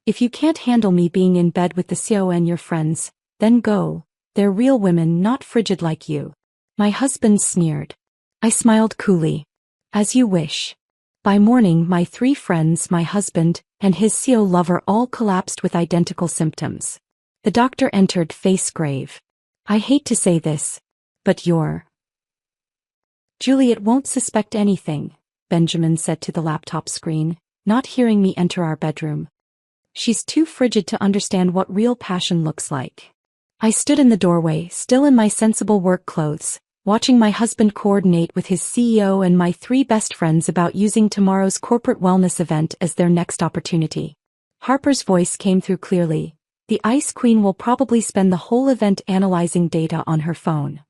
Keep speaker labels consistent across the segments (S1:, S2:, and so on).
S1: If you can't handle me being in bed with the CEO and your friends, then go. They're real women, not frigid like you. My husband sneered. I smiled coolly. As you wish. By morning, my 3 friends, my husband, and his CEO lover all collapsed with identical symptoms. The doctor entered, face grave. I hate to say this, but Juliet won't suspect anything, Benjamin said to the laptop screen, not hearing me enter our bedroom. She's too frigid to understand what real passion looks like. I stood in the doorway, still in my sensible work clothes, watching my husband coordinate with his CEO and my 3 best friends about using tomorrow's corporate wellness event as their next opportunity. Harper's voice came through clearly. The Ice Queen will probably spend the whole event analyzing data on her phone.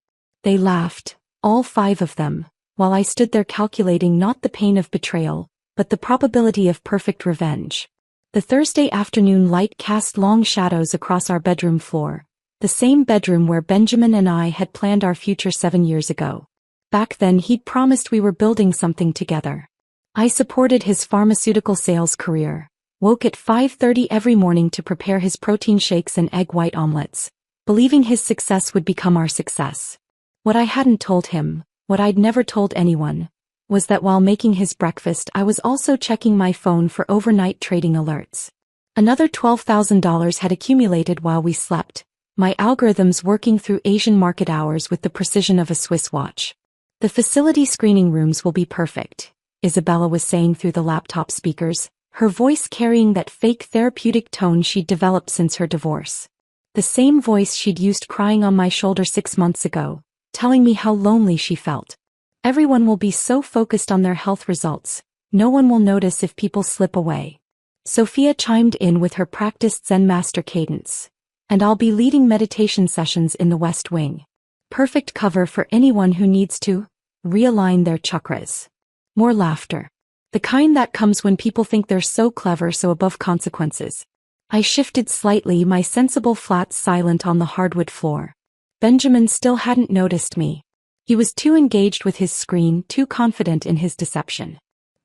S1: They laughed, all 5 of them, while I stood there calculating not the pain of betrayal, but the probability of perfect revenge. The Thursday afternoon light cast long shadows across our bedroom floor, the same bedroom where Benjamin and I had planned our future 7 years ago. Back then he'd promised we were building something together. I supported his pharmaceutical sales career, woke at 5:30 every morning to prepare his protein shakes and egg white omelets, believing his success would become our success. What I hadn't told him, what I'd never told anyone, was that while making his breakfast I was also checking my phone for overnight trading alerts. Another $12,000 had accumulated while we slept, my algorithms working through Asian market hours with the precision of a Swiss watch. The facility screening rooms will be perfect, Isabella was saying through the laptop speakers, her voice carrying that fake therapeutic tone she'd developed since her divorce. The same voice she'd used crying on my shoulder 6 months ago, telling me how lonely she felt. Everyone will be so focused on their health results, no one will notice if people slip away. Sophia chimed in with her practiced Zen master cadence. And I'll be leading meditation sessions in the West Wing. Perfect cover for anyone who needs to realign their chakras. More laughter. The kind that comes when people think they're so clever, so above consequences. I shifted slightly, my sensible flats silent on the hardwood floor. Benjamin still hadn't noticed me. He was too engaged with his screen, too confident in his deception.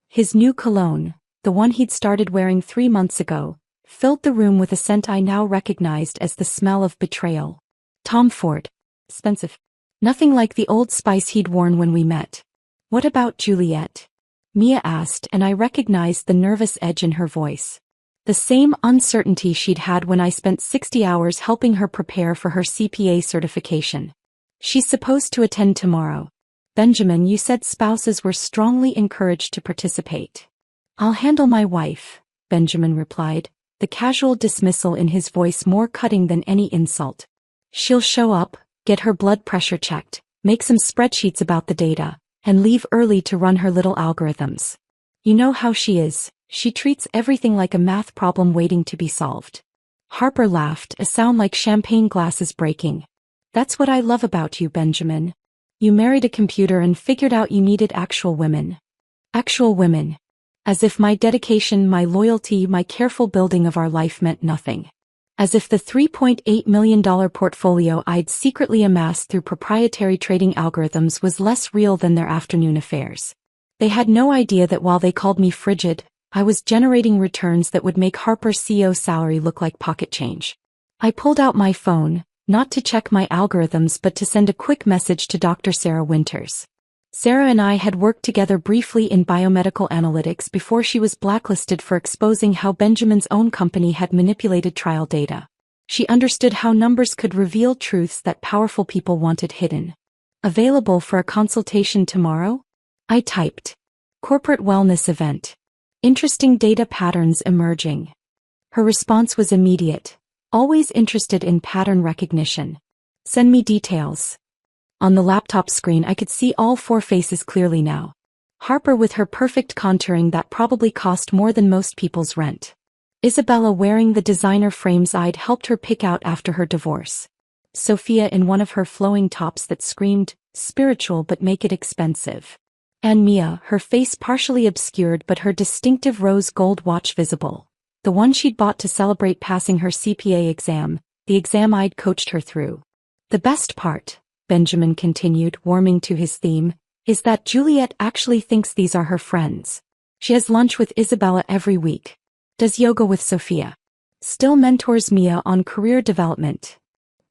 S1: His new cologne, the one he'd started wearing 3 months ago, filled the room with a scent I now recognized as the smell of betrayal. Tom Ford. Expensive. Nothing like the Old Spice he'd worn when we met. What about Juliet? Mia asked, and I recognized the nervous edge in her voice. The same uncertainty she'd had when I spent 60 hours helping her prepare for her CPA certification. She's supposed to attend tomorrow. Benjamin, you said spouses were strongly encouraged to participate. I'll handle my wife, Benjamin replied, the casual dismissal in his voice more cutting than any insult. She'll show up, get her blood pressure checked, make some spreadsheets about the data, and leave early to run her little algorithms. You know how she is, she treats everything like a math problem waiting to be solved. Harper laughed, a sound like champagne glasses breaking. That's what I love about you, Benjamin. You married a computer and figured out you needed actual women. Actual women. As if my dedication, my loyalty, my careful building of our life meant nothing. As if the $3.8 million portfolio I'd secretly amassed through proprietary trading algorithms was less real than their afternoon affairs. They had no idea that while they called me frigid, I was generating returns that would make Harper's CEO salary look like pocket change. I pulled out my phone, not to check my algorithms but to send a quick message to Dr. Sarah Winters. Sarah and I had worked together briefly in biomedical analytics before she was blacklisted for exposing how Benjamin's own company had manipulated trial data. She understood how numbers could reveal truths that powerful people wanted hidden. Available for a consultation tomorrow? I typed. Corporate wellness event. Interesting data patterns emerging. Her response was immediate. Always interested in pattern recognition. Send me details. On the laptop screen I could see all 4 faces clearly now. Harper with her perfect contouring that probably cost more than most people's rent. Isabella wearing the designer frames I'd helped her pick out after her divorce. Sophia in one of her flowing tops that screamed, spiritual but make it expensive. And Mia, her face partially obscured but her distinctive rose gold watch visible. The one she'd bought to celebrate passing her CPA exam, the exam I'd coached her through. The best part, Benjamin continued, warming to his theme, is that Juliet actually thinks these are her friends. She has lunch with Isabella every week. Does yoga with Sophia. Still mentors Mia on career development.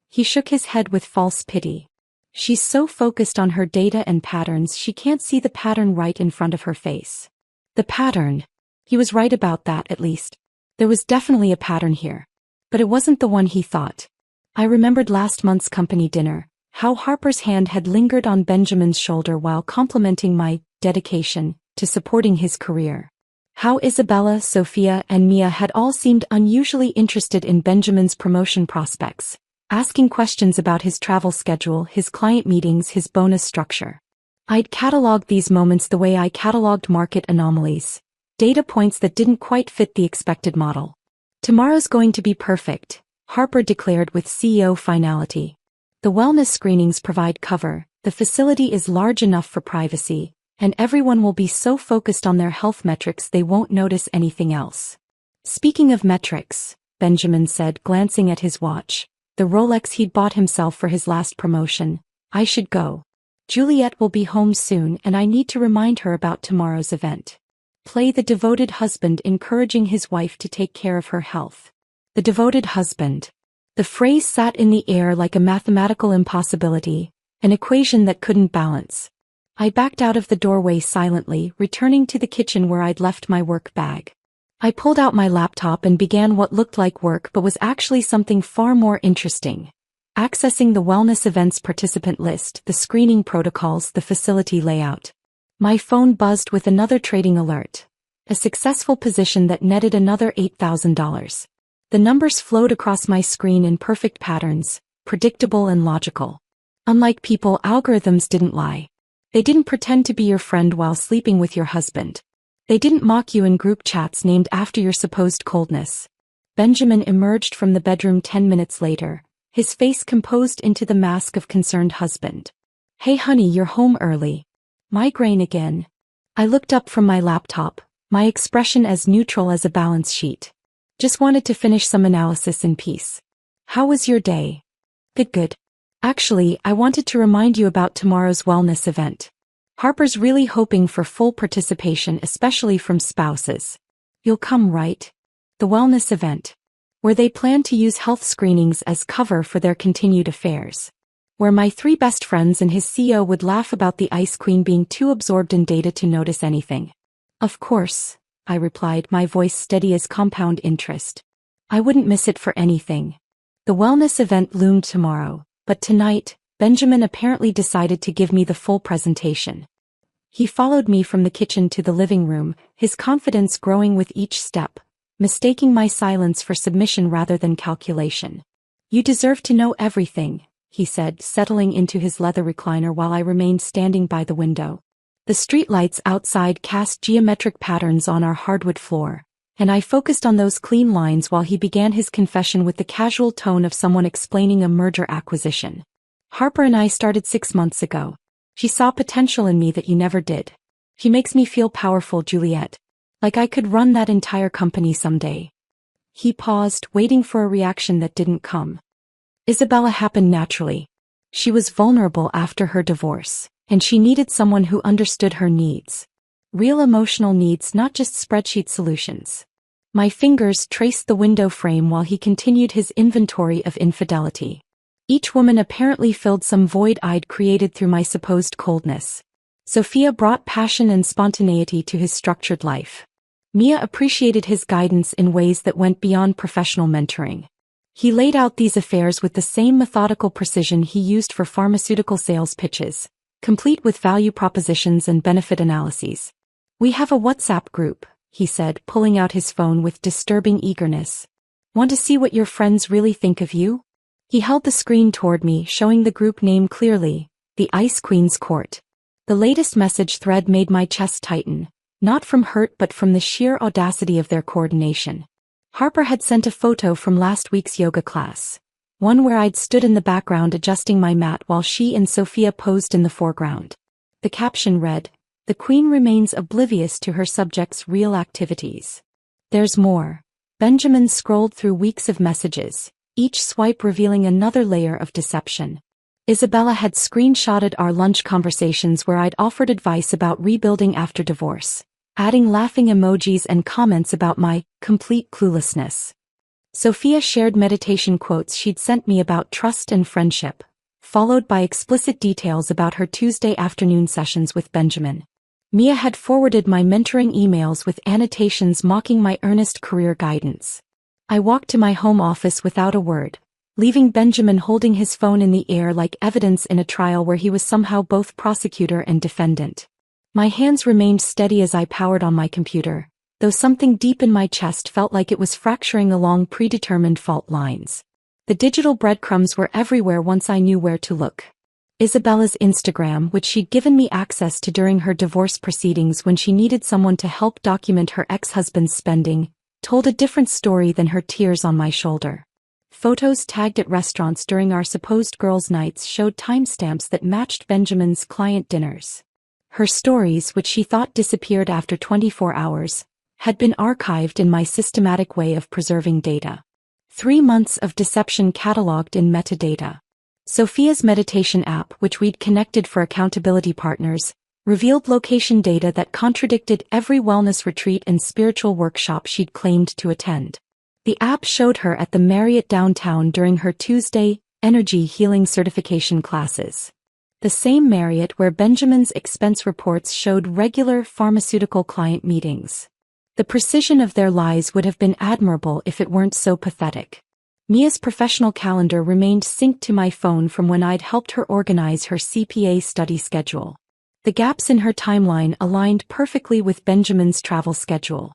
S1: He shook his head with false pity. She's so focused on her data and patterns she can't see the pattern right in front of her face. The pattern. He was right about that, at least. There was definitely a pattern here. But it wasn't the one he thought. I remembered last month's company dinner, how Harper's hand had lingered on Benjamin's shoulder while complimenting my dedication to supporting his career. How Isabella, Sophia, and Mia had all seemed unusually interested in Benjamin's promotion prospects, asking questions about his travel schedule, his client meetings, his bonus structure. I'd cataloged these moments the way I cataloged market anomalies, data points that didn't quite fit the expected model. Tomorrow's going to be perfect, Harper declared with CEO finality. The wellness screenings provide cover, the facility is large enough for privacy, and everyone will be so focused on their health metrics they won't notice anything else. Speaking of metrics, Benjamin said, glancing at his watch, the Rolex he'd bought himself for his last promotion, I should go. Juliet will be home soon and I need to remind her about tomorrow's event. Play the devoted husband encouraging his wife to take care of her health. The devoted husband. The phrase sat in the air like a mathematical impossibility, an equation that couldn't balance. I backed out of the doorway silently, returning to the kitchen where I'd left my work bag. I pulled out my laptop and began what looked like work but was actually something far more interesting. Accessing the wellness events participant list, the screening protocols, the facility layout. My phone buzzed with another trading alert. A successful position that netted another $8,000. The numbers flowed across my screen in perfect patterns, predictable and logical. Unlike people, algorithms didn't lie. They didn't pretend to be your friend while sleeping with your husband. They didn't mock you in group chats named after your supposed coldness. Benjamin emerged from the bedroom 10 minutes later, his face composed into the mask of concerned husband. Hey honey, you're home early. Migraine again. I looked up from my laptop, my expression as neutral as a balance sheet. Just wanted to finish some analysis in peace. How was your day? Good. Actually, I wanted to remind you about tomorrow's wellness event. Harper's really hoping for full participation, especially from spouses. You'll come, right? The wellness event. Where they plan to use health screenings as cover for their continued affairs. Where my 3 best friends and his CEO would laugh about the Ice Queen being too absorbed in data to notice anything. Of course, I replied, my voice steady as compound interest. I wouldn't miss it for anything. The wellness event loomed tomorrow, but tonight, Benjamin apparently decided to give me the full presentation. He followed me from the kitchen to the living room, his confidence growing with each step, mistaking my silence for submission rather than calculation. You deserve to know everything, he said, settling into his leather recliner while I remained standing by the window. The streetlights outside cast geometric patterns on our hardwood floor, and I focused on those clean lines while he began his confession with the casual tone of someone explaining a merger acquisition. Harper and I started 6 months ago. She saw potential in me that you never did. She makes me feel powerful, Juliet. Like I could run that entire company someday. He paused, waiting for a reaction that didn't come. Isabella happened naturally. She was vulnerable after her divorce, and she needed someone who understood her needs. Real emotional needs, not just spreadsheet solutions. My fingers traced the window frame while he continued his inventory of infidelity. Each woman apparently filled some void I'd created through my supposed coldness. Sophia brought passion and spontaneity to his structured life. Mia appreciated his guidance in ways that went beyond professional mentoring. He laid out these affairs with the same methodical precision he used for pharmaceutical sales pitches, complete with value propositions and benefit analyses. We have a WhatsApp group, he said, pulling out his phone with disturbing eagerness. Want to see what your friends really think of you? He held the screen toward me, showing the group name clearly, the Ice Queen's Court. The latest message thread made my chest tighten, not from hurt but from the sheer audacity of their coordination. Harper had sent a photo from last week's yoga class, one where I'd stood in the background adjusting my mat while she and Sophia posed in the foreground. The caption read, "The Queen remains oblivious to her subjects' real activities." There's more. Benjamin scrolled through weeks of messages, each swipe revealing another layer of deception. Isabella had screenshotted our lunch conversations where I'd offered advice about rebuilding after divorce, adding laughing emojis and comments about my complete cluelessness. Sophia shared meditation quotes she'd sent me about trust and friendship, followed by explicit details about her Tuesday afternoon sessions with Benjamin. Mia had forwarded my mentoring emails with annotations mocking my earnest career guidance. I walked to my home office without a word, leaving Benjamin holding his phone in the air like evidence in a trial where he was somehow both prosecutor and defendant. My hands remained steady as I powered on my computer, though something deep in my chest felt like it was fracturing along predetermined fault lines. The digital breadcrumbs were everywhere once I knew where to look. Isabella's Instagram, which she'd given me access to during her divorce proceedings when she needed someone to help document her ex-husband's spending, told a different story than her tears on my shoulder. Photos tagged at restaurants during our supposed girls' nights showed timestamps that matched Benjamin's client dinners. Her stories, which she thought disappeared after 24 hours, had been archived in my systematic way of preserving data. 3 months of deception cataloged in metadata. Sophia's meditation app, which we'd connected for accountability partners, revealed location data that contradicted every wellness retreat and spiritual workshop she'd claimed to attend. The app showed her at the Marriott downtown during her Tuesday energy healing certification classes. The same Marriott where Benjamin's expense reports showed regular pharmaceutical client meetings. The precision of their lies would have been admirable if it weren't so pathetic. Mia's professional calendar remained synced to my phone from when I'd helped her organize her CPA study schedule. The gaps in her timeline aligned perfectly with Benjamin's travel schedule.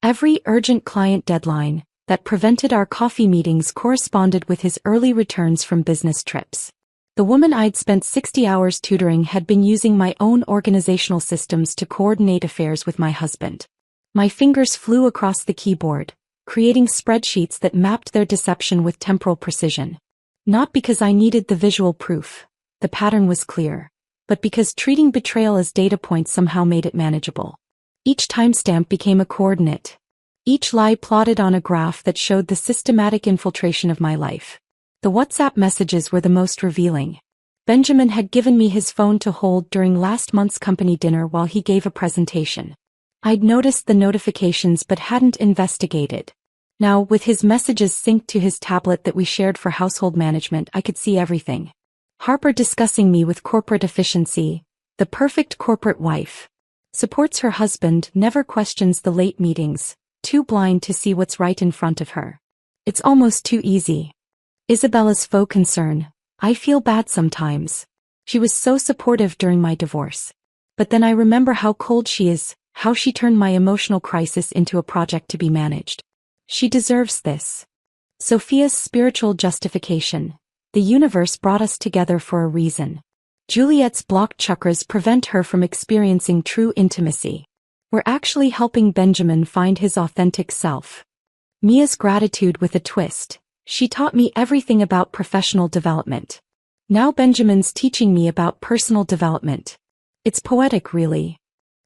S1: Every urgent client deadline that prevented our coffee meetings corresponded with his early returns from business trips. The woman I'd spent 60 hours tutoring had been using my own organizational systems to coordinate affairs with my husband. My fingers flew across the keyboard, creating spreadsheets that mapped their deception with temporal precision. Not because I needed the visual proof, the pattern was clear, but because treating betrayal as data points somehow made it manageable. Each timestamp became a coordinate. Each lie plotted on a graph that showed the systematic infiltration of my life. The WhatsApp messages were the most revealing. Benjamin had given me his phone to hold during last month's company dinner while he gave a presentation. I'd noticed the notifications but hadn't investigated. Now, with his messages synced to his tablet that we shared for household management, I could see everything. Harper discussing me with corporate efficiency, the perfect corporate wife. Supports her husband, never questions the late meetings, too blind to see what's right in front of her. It's almost too easy. Isabella's faux concern. I feel bad sometimes. She was so supportive during my divorce. But then I remember how cold she is, how she turned my emotional crisis into a project to be managed. She deserves this. Sophia's spiritual justification. The universe brought us together for a reason. Juliet's blocked chakras prevent her from experiencing true intimacy. We're actually helping Benjamin find his authentic self. Mia's gratitude with a twist. She taught me everything about professional development. Now Benjamin's teaching me about personal development. It's poetic, really.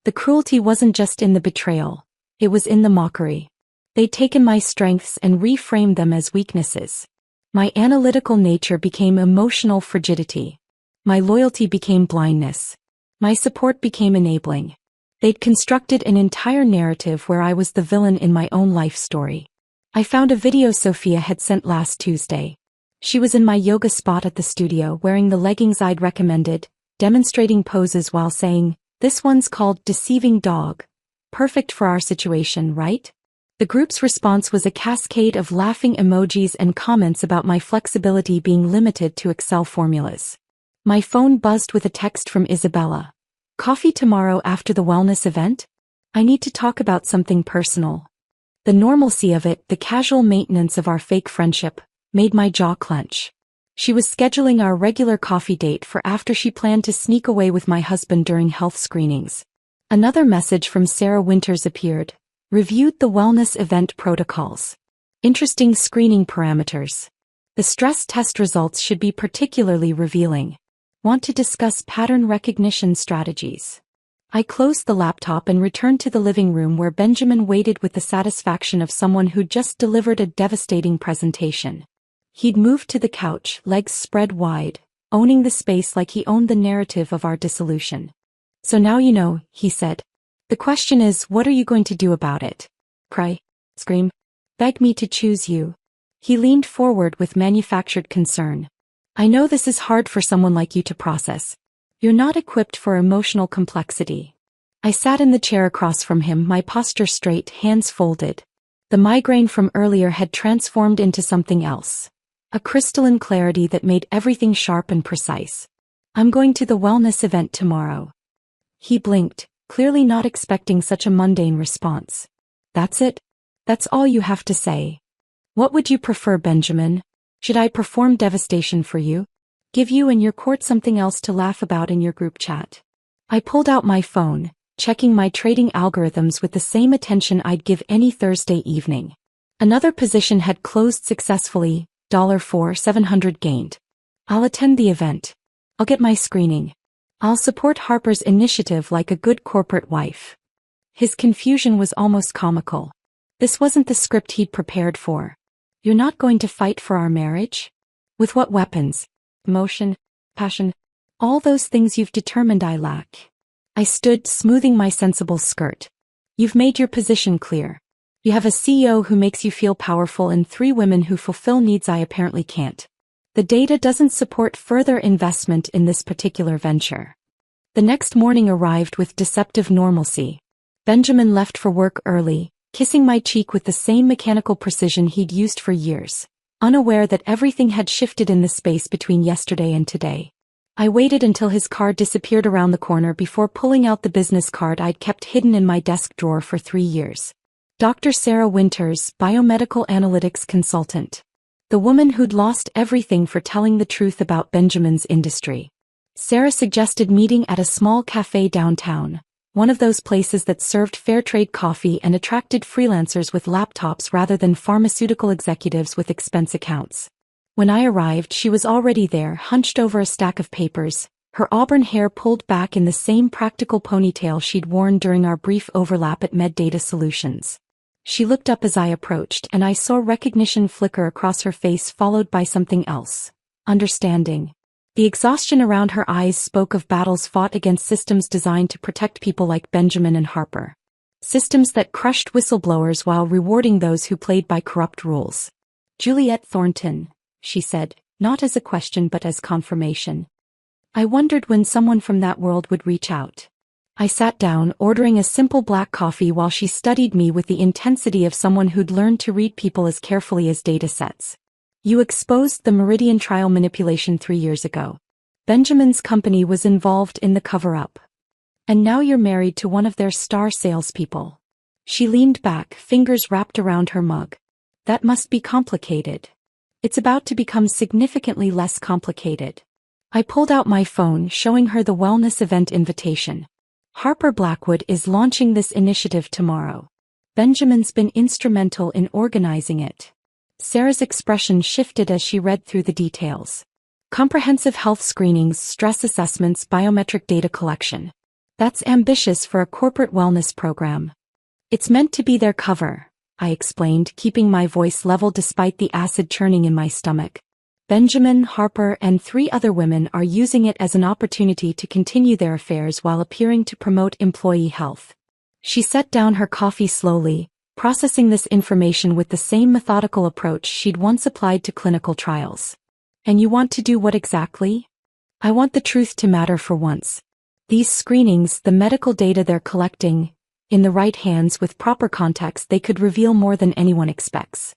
S1: The cruelty wasn't just in the betrayal. It was in the mockery. They'd taken my strengths and reframed them as weaknesses. My analytical nature became emotional frigidity. My loyalty became blindness. My support became enabling. They'd constructed an entire narrative where I was the villain in my own life story. I found a video Sophia had sent last Tuesday. She was in my yoga spot at the studio wearing the leggings I'd recommended, demonstrating poses while saying, "This one's called Deceiving Dog. Perfect for our situation, right?" The group's response was a cascade of laughing emojis and comments about my flexibility being limited to Excel formulas. My phone buzzed with a text from Isabella. "Coffee tomorrow after the wellness event? I need to talk about something personal." The normalcy of it, the casual maintenance of our fake friendship, made my jaw clench. She was scheduling our regular coffee date for after she planned to sneak away with my husband during health screenings. Another message from Sarah Winters appeared. Reviewed the wellness event protocols. Interesting screening parameters. The stress test results should be particularly revealing. Want to discuss pattern recognition strategies? I closed the laptop and returned to the living room where Benjamin waited with the satisfaction of someone who'd just delivered a devastating presentation. He'd moved to the couch, legs spread wide, owning the space like he owned the narrative of our dissolution. "So now you know," he said. "The question is, what are you going to do about it? Cry? Scream? Beg me to choose you?" He leaned forward with manufactured concern. I know this is hard for someone like you to process. You're not equipped for emotional complexity. I sat in the chair across from him, my posture straight, hands folded. The migraine from earlier had transformed into something else. A crystalline clarity that made everything sharp and precise. I'm going to the wellness event tomorrow. He blinked, clearly not expecting such a mundane response. That's it? That's all you have to say? What would you prefer, Benjamin? Should I perform devastation for you? Give you and your court something else to laugh about in your group chat? I pulled out my phone, checking my trading algorithms with the same attention I'd give any Thursday evening. Another position had closed successfully, $4,700 gained. I'll attend the event. I'll get my screening. I'll support Harper's initiative like a good corporate wife. His confusion was almost comical. This wasn't the script he'd prepared for. You're not going to fight for our marriage? With what weapons? Emotion, passion, all those things you've determined I lack. I stood, smoothing my sensible skirt. You've made your position clear. You have a CEO who makes you feel powerful and 3 women who fulfill needs I apparently can't. The data doesn't support further investment in this particular venture. The next morning arrived with deceptive normalcy. Benjamin left for work early, kissing my cheek with the same mechanical precision he'd used for years, unaware that everything had shifted in the space between yesterday and today. I waited until his car disappeared around the corner before pulling out the business card I'd kept hidden in my desk drawer for 3 years. Dr. Sarah Winters, biomedical analytics consultant. The woman who'd lost everything for telling the truth about Benjamin's industry. Sarah suggested meeting at a small cafe downtown, one of those places that served fair trade coffee and attracted freelancers with laptops rather than pharmaceutical executives with expense accounts. When I arrived, she was already there, hunched over a stack of papers, her auburn hair pulled back in the same practical ponytail she'd worn during our brief overlap at MedData Solutions. She looked up as I approached, and I saw recognition flicker across her face, followed by something else. Understanding. The exhaustion around her eyes spoke of battles fought against systems designed to protect people like Benjamin and Harper. Systems that crushed whistleblowers while rewarding those who played by corrupt rules. Juliet Thornton, she said, not as a question but as confirmation. I wondered when someone from that world would reach out. I sat down, ordering a simple black coffee while she studied me with the intensity of someone who'd learned to read people as carefully as data sets. You exposed the Meridian trial manipulation 3 years ago. Benjamin's company was involved in the cover-up. And now you're married to one of their star salespeople. She leaned back, fingers wrapped around her mug. That must be complicated. It's about to become significantly less complicated. I pulled out my phone, showing her the wellness event invitation. Harper Blackwood is launching this initiative tomorrow. Benjamin's been instrumental in organizing it. Sarah's expression shifted as she read through the details. Comprehensive health screenings, stress assessments, biometric data collection. That's ambitious for a corporate wellness program. It's meant to be their cover, I explained, keeping my voice level despite the acid churning in my stomach. Benjamin, Harper, and 3 other women are using it as an opportunity to continue their affairs while appearing to promote employee health. She set down her coffee slowly, processing this information with the same methodical approach she'd once applied to clinical trials. And you want to do what exactly? I want the truth to matter for once. These screenings, the medical data they're collecting, in the right hands with proper context, they could reveal more than anyone expects.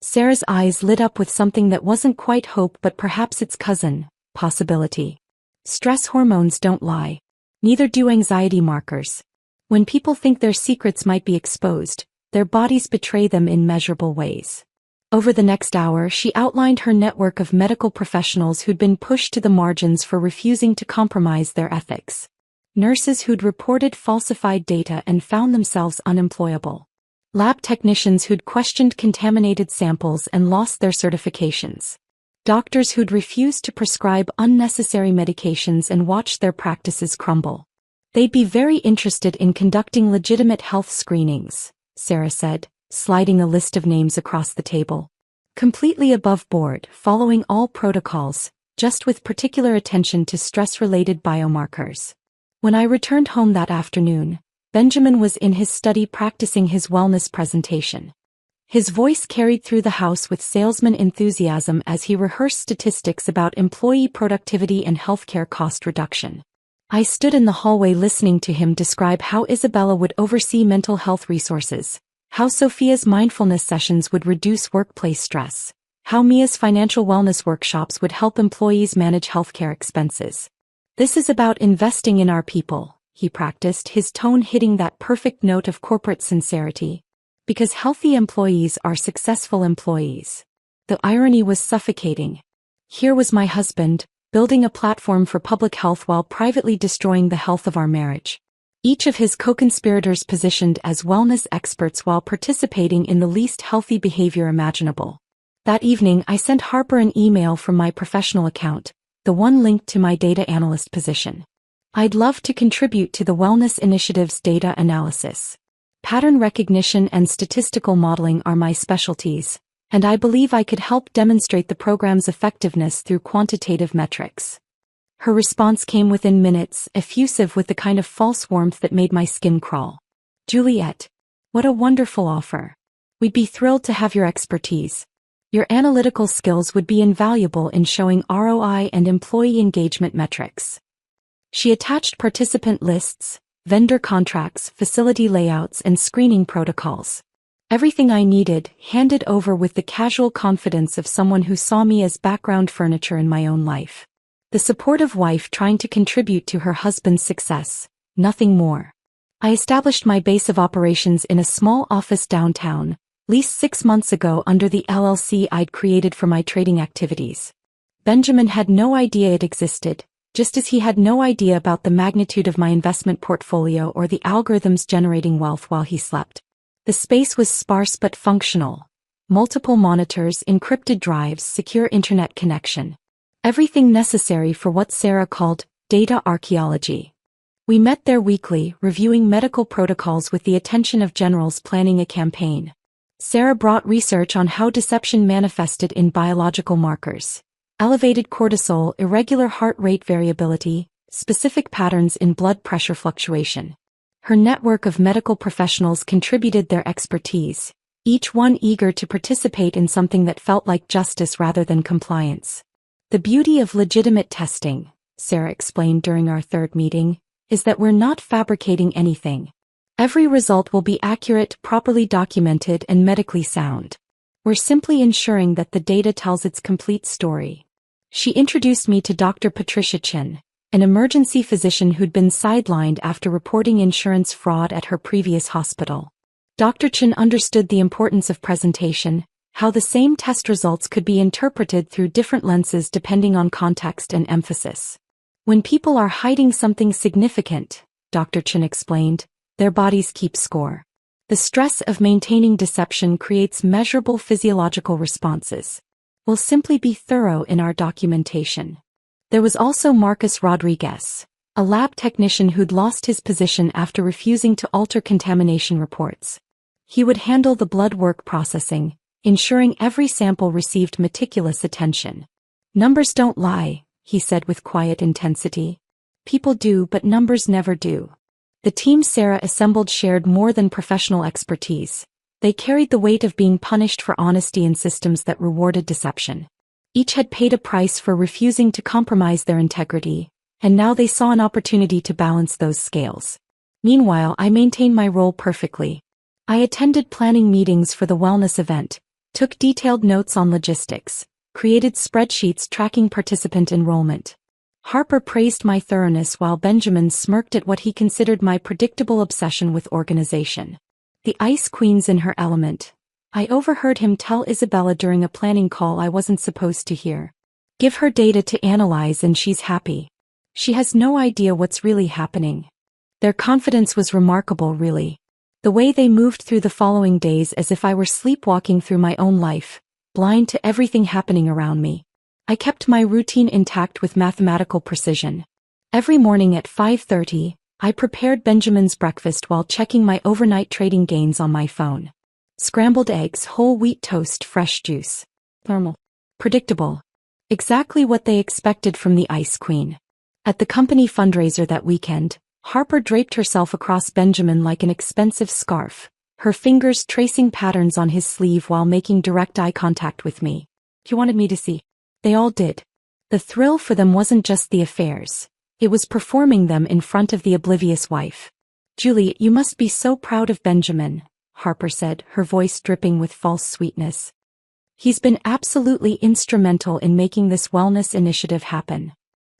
S1: Sarah's eyes lit up with something that wasn't quite hope but perhaps its cousin, possibility. Stress hormones don't lie. Neither do anxiety markers. When people think their secrets might be exposed, their bodies betray them in measurable ways. Over the next hour, she outlined her network of medical professionals who'd been pushed to the margins for refusing to compromise their ethics. Nurses who'd reported falsified data and found themselves unemployable. Lab technicians who'd questioned contaminated samples and lost their certifications. Doctors who'd refused to prescribe unnecessary medications and watched their practices crumble. They'd be very interested in conducting legitimate health screenings, Sarah said, sliding a list of names across the table. Completely above board, following all protocols, just with particular attention to stress-related biomarkers. When I returned home that afternoon, Benjamin was in his study practicing his wellness presentation. His voice carried through the house with salesman enthusiasm as he rehearsed statistics about employee productivity and healthcare cost reduction. I stood in the hallway listening to him describe how Isabella would oversee mental health resources, how Sophia's mindfulness sessions would reduce workplace stress, how Mia's financial wellness workshops would help employees manage healthcare expenses. This is about investing in our people, he practiced, his tone hitting that perfect note of corporate sincerity. Because healthy employees are successful employees. The irony was suffocating. Here was my husband, building a platform for public health while privately destroying the health of our marriage. Each of his co-conspirators positioned as wellness experts while participating in the least healthy behavior imaginable. That evening I sent Harper an email from my professional account, the one linked to my data analyst position. I'd love to contribute to the Wellness Initiative's data analysis. Pattern recognition and statistical modeling are my specialties, and I believe I could help demonstrate the program's effectiveness through quantitative metrics. Her response came within minutes, effusive with the kind of false warmth that made my skin crawl. Juliet. What a wonderful offer. We'd be thrilled to have your expertise. Your analytical skills would be invaluable in showing ROI and employee engagement metrics. She attached participant lists, vendor contracts, facility layouts, and screening protocols. Everything I needed, handed over with the casual confidence of someone who saw me as background furniture in my own life. The supportive wife trying to contribute to her husband's success, nothing more. I established my base of operations in a small office downtown, leased 6 months ago under the LLC I'd created for my trading activities. Benjamin had no idea it existed, just as he had no idea about the magnitude of my investment portfolio or the algorithms generating wealth while he slept. The space was sparse but functional. Multiple monitors, encrypted drives, secure internet connection. Everything necessary for what Sarah called data archaeology. We met there weekly, reviewing medical protocols with the attention of generals planning a campaign. Sarah brought research on how deception manifested in biological markers. Elevated cortisol, irregular heart rate variability, specific patterns in blood pressure fluctuation. Her network of medical professionals contributed their expertise, each one eager to participate in something that felt like justice rather than compliance. The beauty of legitimate testing, Sarah explained during our third meeting, is that we're not fabricating anything. Every result will be accurate, properly documented, and medically sound. We're simply ensuring that the data tells its complete story. She introduced me to Dr. Patricia Chin, an emergency physician who'd been sidelined after reporting insurance fraud at her previous hospital. Dr. Chin understood the importance of presentation, how the same test results could be interpreted through different lenses depending on context and emphasis. When people are hiding something significant, Dr. Chin explained, their bodies keep score. The stress of maintaining deception creates measurable physiological responses. We'll simply be thorough in our documentation. There was also Marcus Rodriguez, a lab technician who'd lost his position after refusing to alter contamination reports. He would handle the blood work processing, ensuring every sample received meticulous attention. Numbers don't lie, he said with quiet intensity. People do, but numbers never do. The team Sarah assembled shared more than professional expertise. They carried the weight of being punished for honesty in systems that rewarded deception. Each had paid a price for refusing to compromise their integrity, and now they saw an opportunity to balance those scales. Meanwhile, I maintained my role perfectly. I attended planning meetings for the wellness event, took detailed notes on logistics, created spreadsheets tracking participant enrollment. Harper praised my thoroughness while Benjamin smirked at what he considered my predictable obsession with organization. The Ice Queen's in her element. I overheard him tell Isabella during a planning call I wasn't supposed to hear. Give her data to analyze and she's happy. She has no idea what's really happening. Their confidence was remarkable, really. The way they moved through the following days as if I were sleepwalking through my own life, blind to everything happening around me. I kept my routine intact with mathematical precision. Every morning at 5:30, I prepared Benjamin's breakfast while checking my overnight trading gains on my phone. Scrambled eggs, whole wheat toast, fresh juice. Normal. Predictable. Exactly what they expected from the Ice Queen. At the company fundraiser that weekend, Harper draped herself across Benjamin like an expensive scarf, her fingers tracing patterns on his sleeve while making direct eye contact with me. He wanted me to see. They all did. The thrill for them wasn't just the affairs. It was performing them in front of the oblivious wife. "Julie, you must be so proud of Benjamin," Harper said, her voice dripping with false sweetness. "He's been absolutely instrumental in making this wellness initiative happen."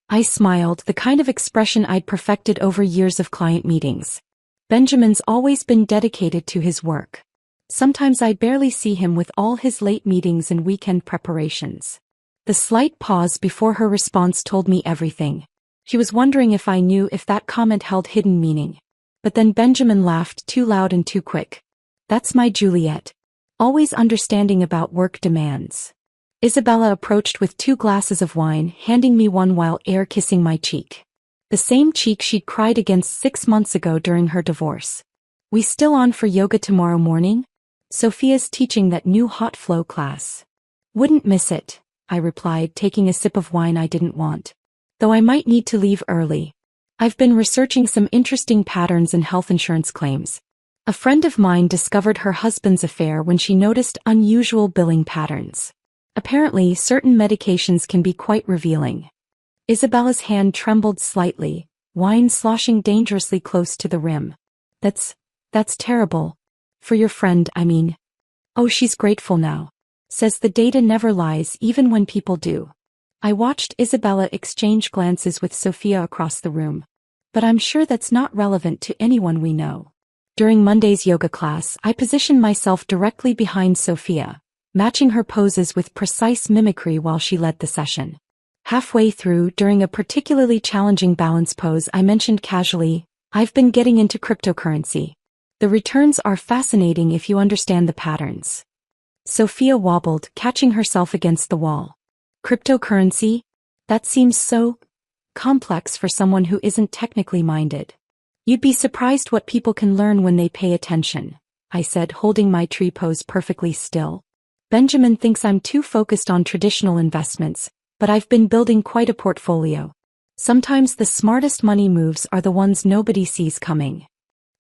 S1: I smiled, the kind of expression I'd perfected over years of client meetings. Benjamin's always been dedicated to his work. Sometimes I barely see him with all his late meetings and weekend preparations. The slight pause before her response told me everything. She was wondering if I knew if that comment held hidden meaning. But then Benjamin laughed, too loud and too quick. "That's my Juliet. Always understanding about work demands." Isabella approached with 2 glasses of wine, handing me one while air kissing my cheek. The same cheek she'd cried against 6 months ago during her divorce. "We still on for yoga tomorrow morning? Sophia's teaching that new hot flow class." "Wouldn't miss it," I replied, taking a sip of wine I didn't want. "Though I might need to leave early. I've been researching some interesting patterns in health insurance claims. A friend of mine discovered her husband's affair when she noticed unusual billing patterns. Apparently, certain medications can be quite revealing." Isabella's hand trembled slightly, wine sloshing dangerously close to the rim. That's terrible. For your friend, I mean." "Oh, she's grateful now. Says the data never lies even when people do." I watched Isabella exchange glances with Sophia across the room. But I'm sure that's not relevant to anyone we know. During Monday's yoga class, I positioned myself directly behind Sophia, matching her poses with precise mimicry while she led the session. Halfway through, during a particularly challenging balance pose, I mentioned casually, "I've been getting into cryptocurrency. The returns are fascinating if you understand the patterns." Sophia wobbled, catching herself against the wall. "Cryptocurrency? That seems so complex for someone who isn't technically minded." "You'd be surprised what people can learn when they pay attention," I said, holding my tree pose perfectly still. "Benjamin thinks I'm too focused on traditional investments, but I've been building quite a portfolio. Sometimes the smartest money moves are the ones nobody sees coming."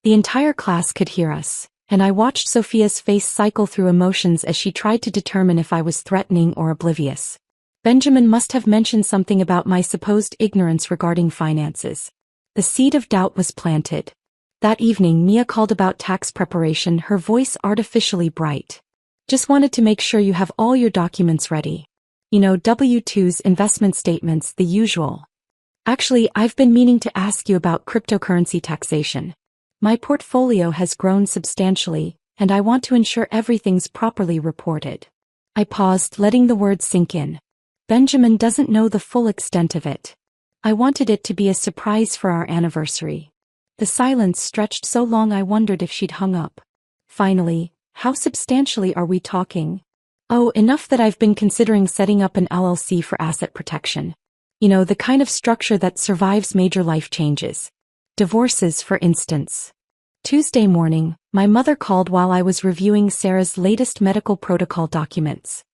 S1: The entire class could hear us, and I watched Sophia's face cycle through emotions as she tried to determine if I was threatening or oblivious. Benjamin must have mentioned something about my supposed ignorance regarding finances. The seed of doubt was planted. That evening, Mia called about tax preparation, her voice artificially bright. "Just wanted to make sure you have all your documents ready. You know, W-2s, investment statements, the usual." "Actually, I've been meaning to ask you about cryptocurrency taxation. My portfolio has grown substantially, and I want to ensure everything's properly reported." I paused, letting the words sink in. Benjamin doesn't know the full extent of it. I wanted it to be a surprise for our anniversary. The silence stretched so long I wondered if she'd hung up. Finally, "How substantially are we talking?" "Oh, enough that I've been considering setting up an LLC for asset protection. You know, the kind of structure that survives major life changes. Divorces, for instance." Tuesday morning, my mother called while I was reviewing Sarah's latest medical protocol documents.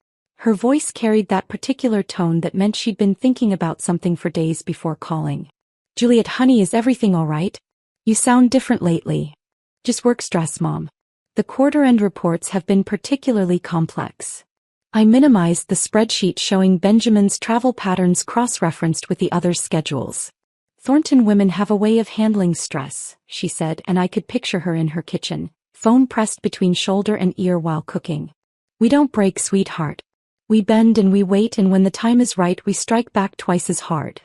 S1: Her voice carried that particular tone that meant she'd been thinking about something for days before calling. "Juliet, honey, is everything all right? You sound different lately." "Just work stress, Mom. The quarter-end reports have been particularly complex." I minimized the spreadsheet showing Benjamin's travel patterns cross-referenced with the others' schedules. "Thornton women have a way of handling stress," she said, and I could picture her in her kitchen, phone pressed between shoulder and ear while cooking. "We don't break, sweetheart. We bend and we wait, and when the time is right we strike back twice as hard."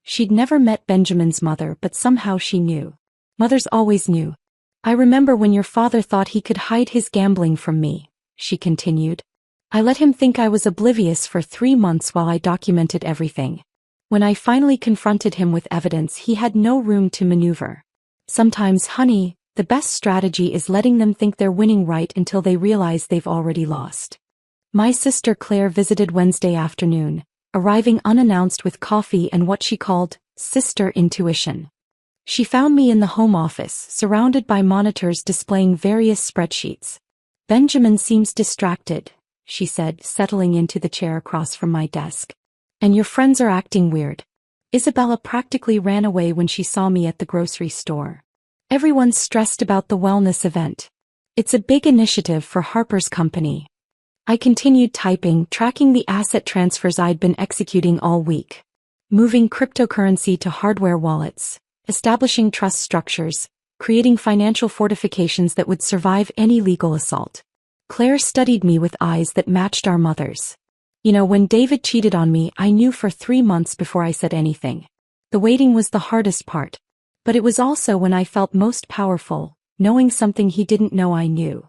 S1: She'd never met Benjamin's mother, but somehow she knew. Mothers always knew. "I remember when your father thought he could hide his gambling from me," she continued. "I let him think I was oblivious for 3 months while I documented everything. When I finally confronted him with evidence, he had no room to maneuver. Sometimes, honey, the best strategy is letting them think they're winning right until they realize they've already lost." My sister Claire visited Wednesday afternoon, arriving unannounced with coffee and what she called sister intuition. She found me in the home office, surrounded by monitors displaying various spreadsheets. "Benjamin seems distracted," she said, settling into the chair across from my desk. "And your friends are acting weird." Isabella practically ran away when she saw me at the grocery store. "Everyone's stressed about the wellness event." It's a big initiative for Harper's company. I continued typing, tracking the asset transfers I'd been executing all week. Moving cryptocurrency to hardware wallets, establishing trust structures, creating financial fortifications that would survive any legal assault. Claire studied me with eyes that matched our mother's. You know, when David cheated on me, I knew for 3 months before I said anything. The waiting was the hardest part. But it was also when I felt most powerful, knowing something he didn't know I knew.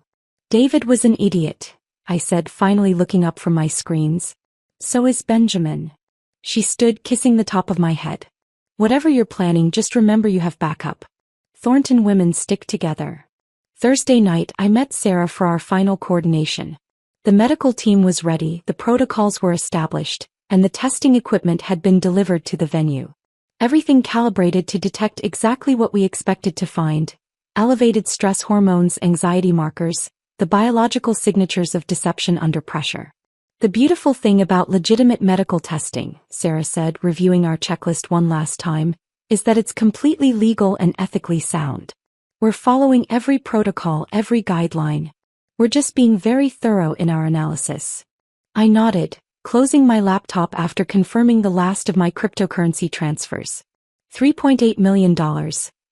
S1: David was an idiot, I said, finally looking up from my screens. So is Benjamin. She stood, kissing the top of my head. Whatever you're planning, just remember you have backup. Thornton women stick together. Thursday night, I met Sarah for our final coordination. The medical team was ready, the protocols were established, and the testing equipment had been delivered to the venue. Everything calibrated to detect exactly what we expected to find: elevated stress hormones, anxiety markers, the biological signatures of deception under pressure. The beautiful thing about legitimate medical testing, Sarah said, reviewing our checklist one last time, is that it's completely legal and ethically sound. We're following every protocol, every guideline. We're just being very thorough in our analysis. I nodded, closing my laptop after confirming the last of my cryptocurrency transfers. $3.8 million,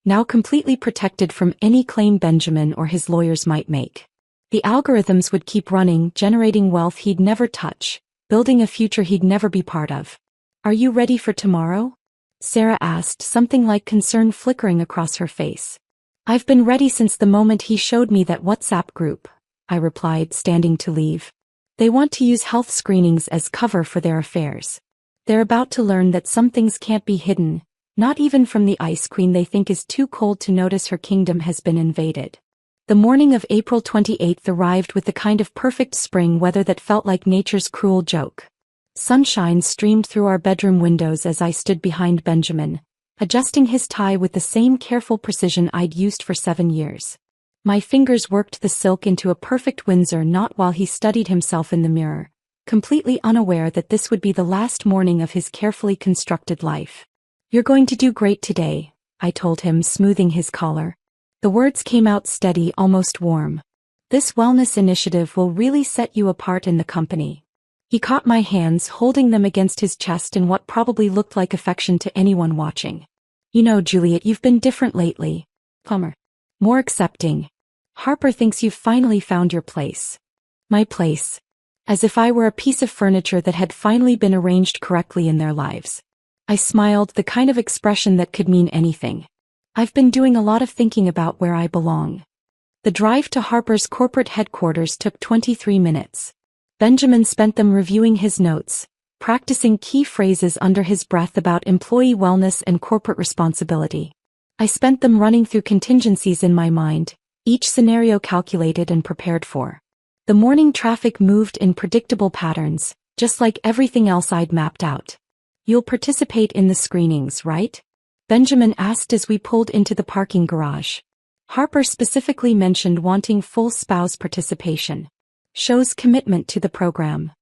S1: now completely protected from any claim Benjamin or his lawyers might make. The algorithms would keep running, generating wealth he'd never touch, building a future he'd never be part of. Are you ready for tomorrow? Sarah asked, something like concern flickering across her face. I've been ready since the moment he showed me that WhatsApp group, I replied, standing to leave. They want to use health screenings as cover for their affairs. They're about to learn that some things can't be hidden, not even from the Ice Queen they think is too cold to notice her kingdom has been invaded. The morning of April 28th arrived with the kind of perfect spring weather that felt like nature's cruel joke. Sunshine streamed through our bedroom windows as I stood behind Benjamin, adjusting his tie with the same careful precision I'd used for 7 years. My fingers worked the silk into a perfect Windsor knot while he studied himself in the mirror, completely unaware that this would be the last morning of his carefully constructed life. You're going to do great today, I told him, smoothing his collar. The words came out steady, almost warm. This wellness initiative will really set you apart in the company. He caught my hands, holding them against his chest in what probably looked like affection to anyone watching. You know, Juliet, you've been different lately. Calmer. More accepting. Harper thinks you've finally found your place. My place. As if I were a piece of furniture that had finally been arranged correctly in their lives. I smiled, the kind of expression that could mean anything. I've been doing a lot of thinking about where I belong. The drive to Harper's corporate headquarters took 23 minutes. Benjamin spent them reviewing his notes, practicing key phrases under his breath about employee wellness and corporate responsibility. I spent them running through contingencies in my mind, each scenario calculated and prepared for. The morning traffic moved in predictable patterns, just like everything else I'd mapped out. You'll participate in the screenings, right? Benjamin asked as we pulled into the parking garage. Harper specifically mentioned wanting full spouse participation. Shows commitment to the program.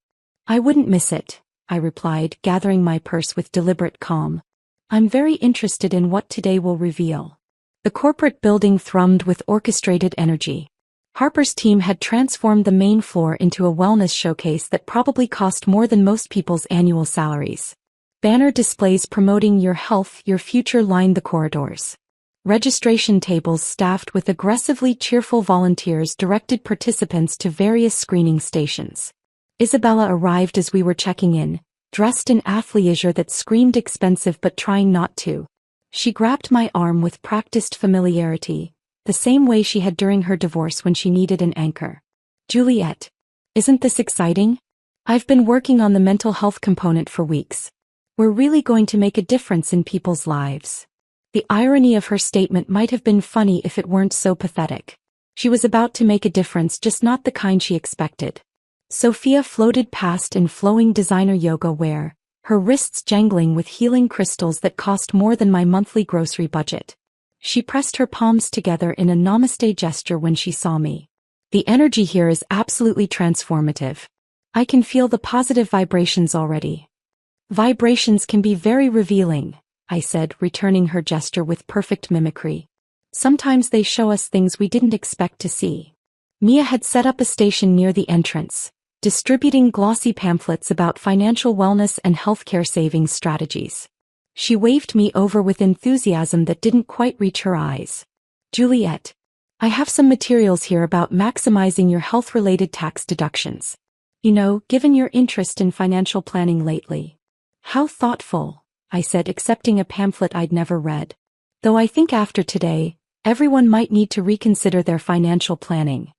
S1: I wouldn't miss it, I replied, gathering my purse with deliberate calm. I'm very interested in what today will reveal. The corporate building thrummed with orchestrated energy. Harper's team had transformed the main floor into a wellness showcase that probably cost more than most people's annual salaries. Banner displays promoting your health, your future lined the corridors. Registration tables staffed with aggressively cheerful volunteers directed participants to various screening stations. Isabella arrived as we were checking in, dressed in athleisure that screamed expensive but trying not to. She grabbed my arm with practiced familiarity, the same way she had during her divorce when she needed an anchor. Juliet. Isn't this exciting? I've been working on the mental health component for weeks. We're really going to make a difference in people's lives. The irony of her statement might have been funny if it weren't so pathetic. She was about to make a difference, just not the kind she expected. Sophia floated past in flowing designer yoga wear, her wrists jangling with healing crystals that cost more than my monthly grocery budget. She pressed her palms together in a namaste gesture when she saw me. The energy here is absolutely transformative. I can feel the positive vibrations already. Vibrations can be very revealing, I said, returning her gesture with perfect mimicry. Sometimes they show us things we didn't expect to see. Mia had set up a station near the entrance, distributing glossy pamphlets about financial wellness and healthcare savings strategies. She waved me over with enthusiasm that didn't quite reach her eyes. "Juliet, I have some materials here about maximizing your health-related tax deductions. You know, given your interest in financial planning lately." "How thoughtful," I said, accepting a pamphlet I'd never read. "Though I think after today, everyone might need to reconsider their financial planning."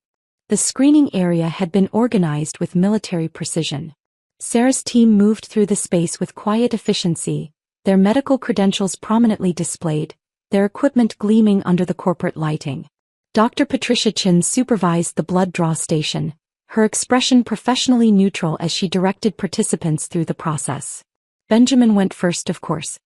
S1: The screening area had been organized with military precision. Sarah's team moved through the space with quiet efficiency, their medical credentials prominently displayed, their equipment gleaming under the corporate lighting. Dr. Patricia Chin supervised the blood draw station, her expression professionally neutral as she directed participants through the process. Benjamin went first, of course.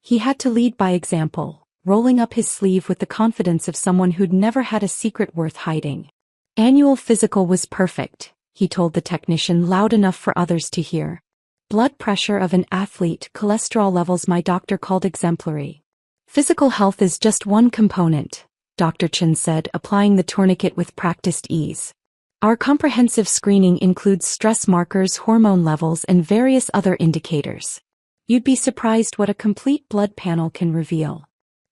S1: He had to lead by example, rolling up his sleeve with the confidence of someone who'd never had a secret worth hiding. "Annual physical was perfect," he told the technician loud enough for others to hear. "Blood pressure of an athlete, cholesterol levels my doctor called exemplary. Physical health is just one component," Dr. Chin said, applying the tourniquet with practiced ease. "Our comprehensive screening includes stress markers, hormone levels, and various other indicators. You'd be surprised what a complete blood panel can reveal."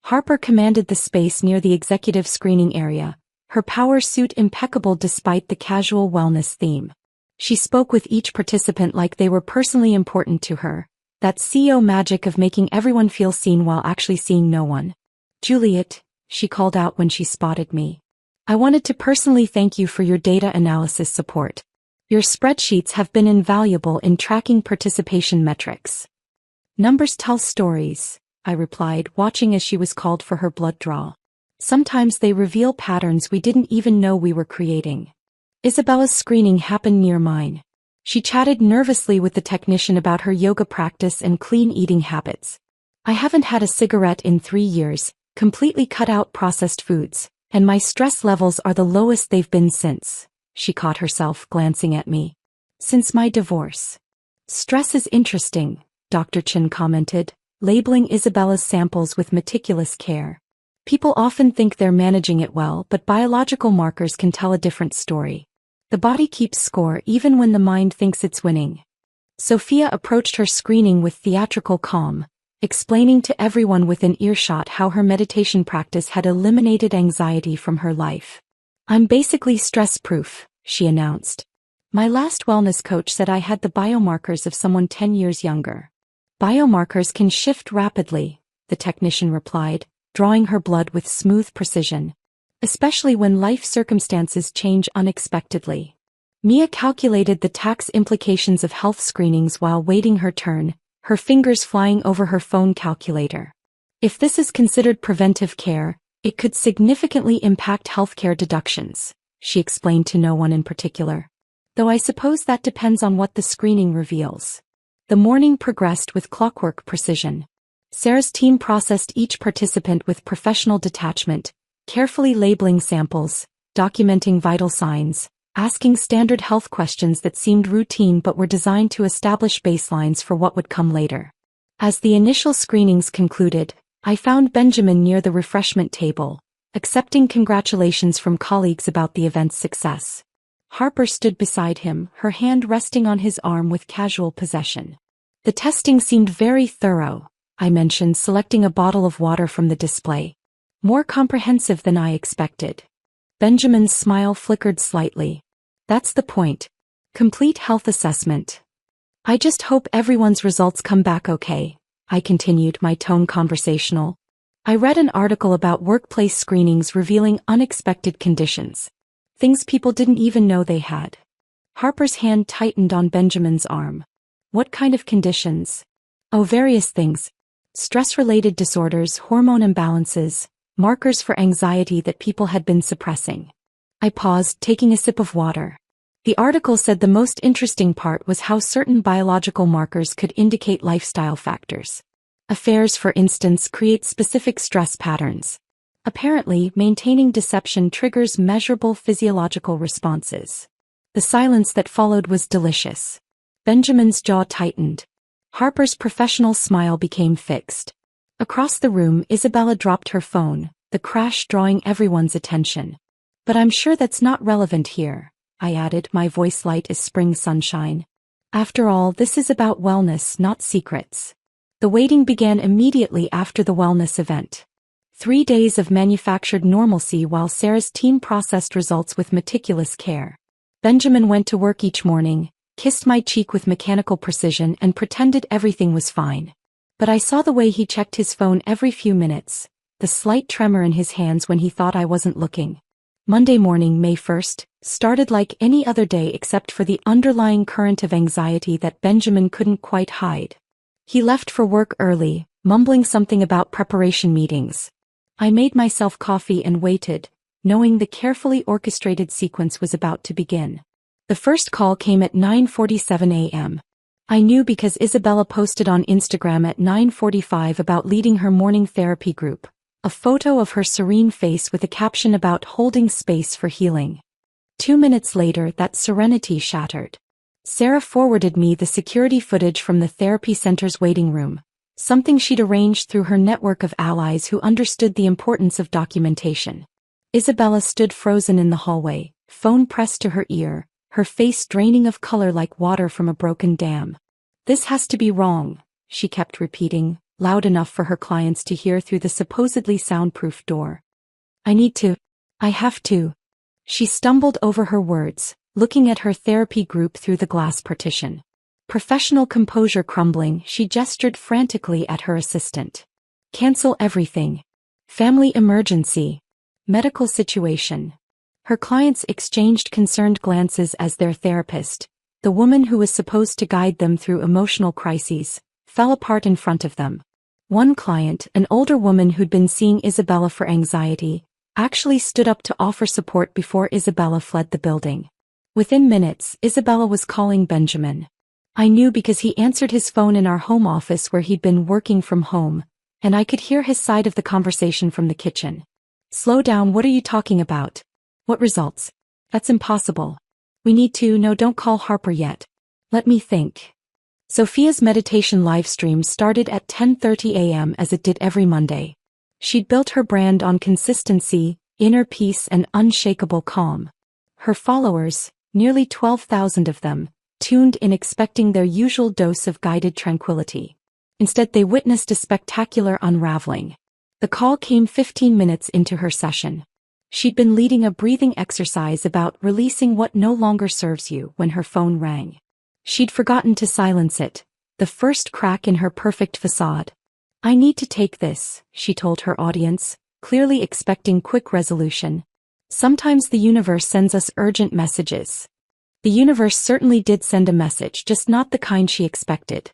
S1: Harper commanded the space near the executive screening area, her power suit impeccable despite the casual wellness theme. She spoke with each participant like they were personally important to her, that CEO magic of making everyone feel seen while actually seeing no one. "Juliet," she called out when she spotted me. "I wanted to personally thank you for your data analysis support. Your spreadsheets have been invaluable in tracking participation metrics." "Numbers tell stories," I replied, watching as she was called for her blood draw. "Sometimes they reveal patterns we didn't even know we were creating." Isabella's screening happened near mine. She chatted nervously with the technician about her yoga practice and clean eating habits. "I haven't had a cigarette in 3 years, completely cut out processed foods, and my stress levels are the lowest they've been since," she caught herself glancing at me. "Since my divorce." "Stress is interesting," Dr. Chin commented, labeling Isabella's samples with meticulous care. "People often think they're managing it well, but biological markers can tell a different story. The body keeps score even when the mind thinks it's winning." Sophia approached her screening with theatrical calm, explaining to everyone within earshot how her meditation practice had eliminated anxiety from her life. "I'm basically stress-proof," she announced. "My last wellness coach said I had the biomarkers of someone 10 years younger." "Biomarkers can shift rapidly," the technician replied, drawing her blood with smooth precision. "Especially when life circumstances change unexpectedly." Mia calculated the tax implications of health screenings while waiting her turn, her fingers flying over her phone calculator. "If this is considered preventive care, it could significantly impact healthcare deductions," she explained to no one in particular. "Though I suppose that depends on what the screening reveals." The morning progressed with clockwork precision. Sarah's team processed each participant with professional detachment, carefully labeling samples, documenting vital signs, asking standard health questions that seemed routine but were designed to establish baselines for what would come later. As the initial screenings concluded, I found Benjamin near the refreshment table, accepting congratulations from colleagues about the event's success. Harper stood beside him, her hand resting on his arm with casual possession. "The testing seemed very thorough," I mentioned, selecting a bottle of water from the display. "More comprehensive than I expected." Benjamin's smile flickered slightly. "That's the point. Complete health assessment. I just hope everyone's results come back okay," I continued, my tone conversational. "I read an article about workplace screenings revealing unexpected conditions. Things people didn't even know they had." Harper's hand tightened on Benjamin's arm. "What kind of conditions?" "Oh, various things. Stress-related disorders, hormone imbalances, markers for anxiety that people had been suppressing." I paused, taking a sip of water. The article said the most interesting part was how certain biological markers could indicate lifestyle factors. Affairs, for instance, create specific stress patterns. Apparently, maintaining deception triggers measurable physiological responses. The silence that followed was delicious. Benjamin's jaw tightened. Harper's professional smile became fixed. Across the room, Isabella dropped her phone, the crash drawing everyone's attention. But I'm sure that's not relevant here, I added, my voice light as spring sunshine. After all, this is about wellness, not secrets. The waiting began immediately after the wellness event. 3 days of manufactured normalcy while Sarah's team processed results with meticulous care. Benjamin went to work each morning, kissed my cheek with mechanical precision and pretended everything was fine. But I saw the way he checked his phone every few minutes, the slight tremor in his hands when he thought I wasn't looking. Monday morning, May 1st, started like any other day except for the underlying current of anxiety that Benjamin couldn't quite hide. He left for work early, mumbling something about preparation meetings. I made myself coffee and waited, knowing the carefully orchestrated sequence was about to begin. The first call came at 9:47 a.m. I knew because Isabella posted on Instagram at 9:45 about leading her morning therapy group, a photo of her serene face with a caption about holding space for healing. 2 minutes later, that serenity shattered. Sarah forwarded me the security footage from the therapy center's waiting room, something she'd arranged through her network of allies who understood the importance of documentation. Isabella stood frozen in the hallway, phone pressed to her ear, her face draining of color like water from a broken dam. "This has to be wrong," she kept repeating, loud enough for her clients to hear through the supposedly soundproof door. I have to. She stumbled over her words, looking at her therapy group through the glass partition. Professional composure crumbling, she gestured frantically at her assistant. "Cancel everything. Family emergency. Medical situation." Her clients exchanged concerned glances as their therapist, the woman who was supposed to guide them through emotional crises, fell apart in front of them. One client, an older woman who'd been seeing Isabella for anxiety, actually stood up to offer support before Isabella fled the building. Within minutes, Isabella was calling Benjamin. I knew because he answered his phone in our home office where he'd been working from home, and I could hear his side of the conversation from the kitchen. "Slow down, what are you talking about? What results? That's impossible. We need to, no, don't call Harper yet. Let me think." Sophia's meditation livestream started at 10:30 a.m. as it did every Monday. She'd built her brand on consistency, inner peace and unshakable calm. Her followers, nearly 12,000 of them, tuned in expecting their usual dose of guided tranquility. Instead, they witnessed a spectacular unraveling. The call came 15 minutes into her session. She'd been leading a breathing exercise about releasing what no longer serves you when her phone rang. She'd forgotten to silence it, the first crack in her perfect facade. "I need to take this," she told her audience, clearly expecting quick resolution. Sometimes the universe sends us urgent messages. The universe certainly did send a message, just not the kind she expected.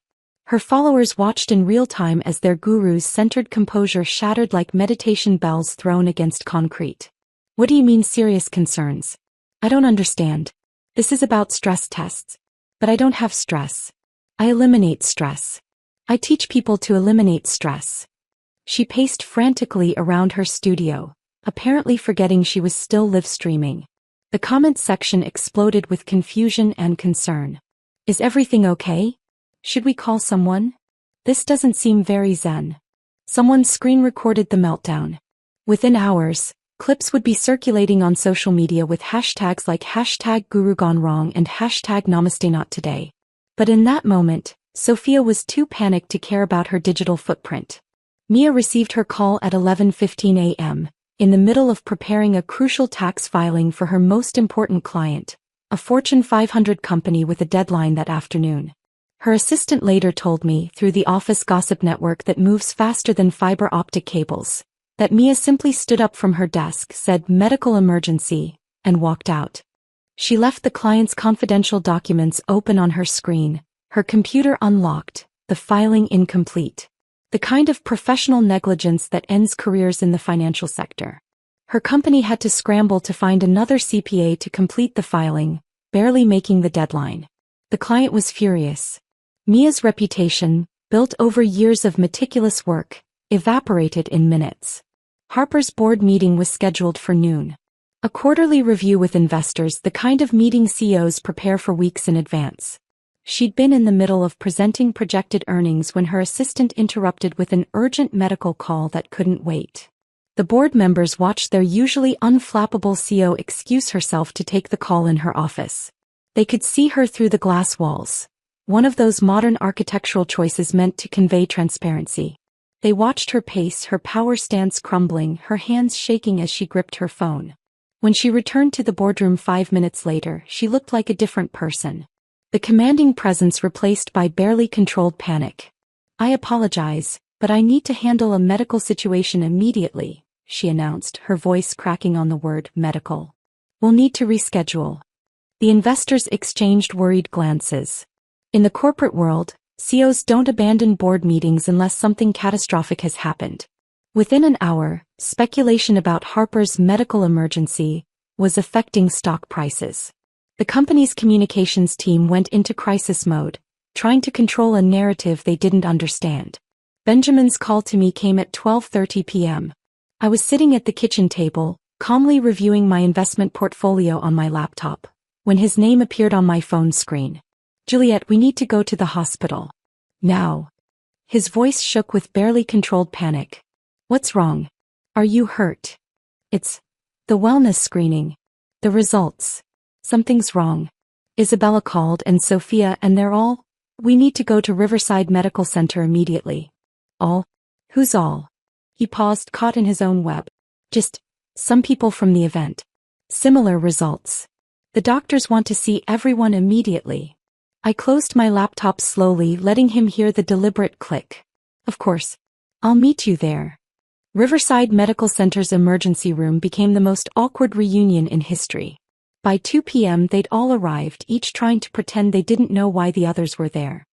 S1: Her followers watched in real time as their guru's centered composure shattered like meditation bells thrown against concrete. "What do you mean serious concerns? I don't understand. This is about stress tests. But I don't have stress. I eliminate stress. I teach people to eliminate stress." She paced frantically around her studio, apparently forgetting she was still live streaming. The comment section exploded with confusion and concern. "Is everything okay? Should we call someone? This doesn't seem very zen." Someone screen recorded the meltdown. Within hours, clips would be circulating on social media with hashtags like #GuruGoneWrong and #NamasteNotToday. But in that moment, Sophia was too panicked to care about her digital footprint. Mia received her call at 11:15 a.m., in the middle of preparing a crucial tax filing for her most important client, a Fortune 500 company with a deadline that afternoon. Her assistant later told me, through the office gossip network that moves faster than fiber optic cables, that Mia simply stood up from her desk, said "medical emergency," and walked out. She left the client's confidential documents open on her screen, her computer unlocked, the filing incomplete. The kind of professional negligence that ends careers in the financial sector. Her company had to scramble to find another CPA to complete the filing, barely making the deadline. The client was furious. Mia's reputation, built over years of meticulous work, evaporated in minutes. Harper's board meeting was scheduled for noon. A quarterly review with investors, the kind of meeting CEOs prepare for weeks in advance. She'd been in the middle of presenting projected earnings when her assistant interrupted with an urgent medical call that couldn't wait. The board members watched their usually unflappable CEO excuse herself to take the call in her office. They could see her through the glass walls, one of those modern architectural choices meant to convey transparency. They watched her pace, her power stance crumbling, her hands shaking as she gripped her phone. When she returned to the boardroom 5 minutes later, she looked like a different person. The commanding presence replaced by barely controlled panic. "I apologize, but I need to handle a medical situation immediately," she announced, her voice cracking on the word medical. "We'll need to reschedule." The investors exchanged worried glances. In the corporate world, CEOs don't abandon board meetings unless something catastrophic has happened. Within an hour, speculation about Harper's medical emergency was affecting stock prices. The company's communications team went into crisis mode, trying to control a narrative they didn't understand. Benjamin's call to me came at 12:30 p.m. I was sitting at the kitchen table, calmly reviewing my investment portfolio on my laptop, when his name appeared on my phone screen. "Juliet, we need to go to the hospital. Now." His voice shook with barely controlled panic. "What's wrong? Are you hurt?" "It's the wellness screening. The results. Something's wrong." Isabella called and Sophia and they're all, "We need to go to Riverside Medical Center immediately." "All? Who's all?" He paused, caught in his own web. "Just some people from the event. Similar results. The doctors want to see everyone immediately." I closed my laptop slowly, letting him hear the deliberate click. "Of course. I'll meet you there." Riverside Medical Center's emergency room became the most awkward reunion in history. By 2 p.m. they'd all arrived, each trying to pretend they didn't know why the others were there.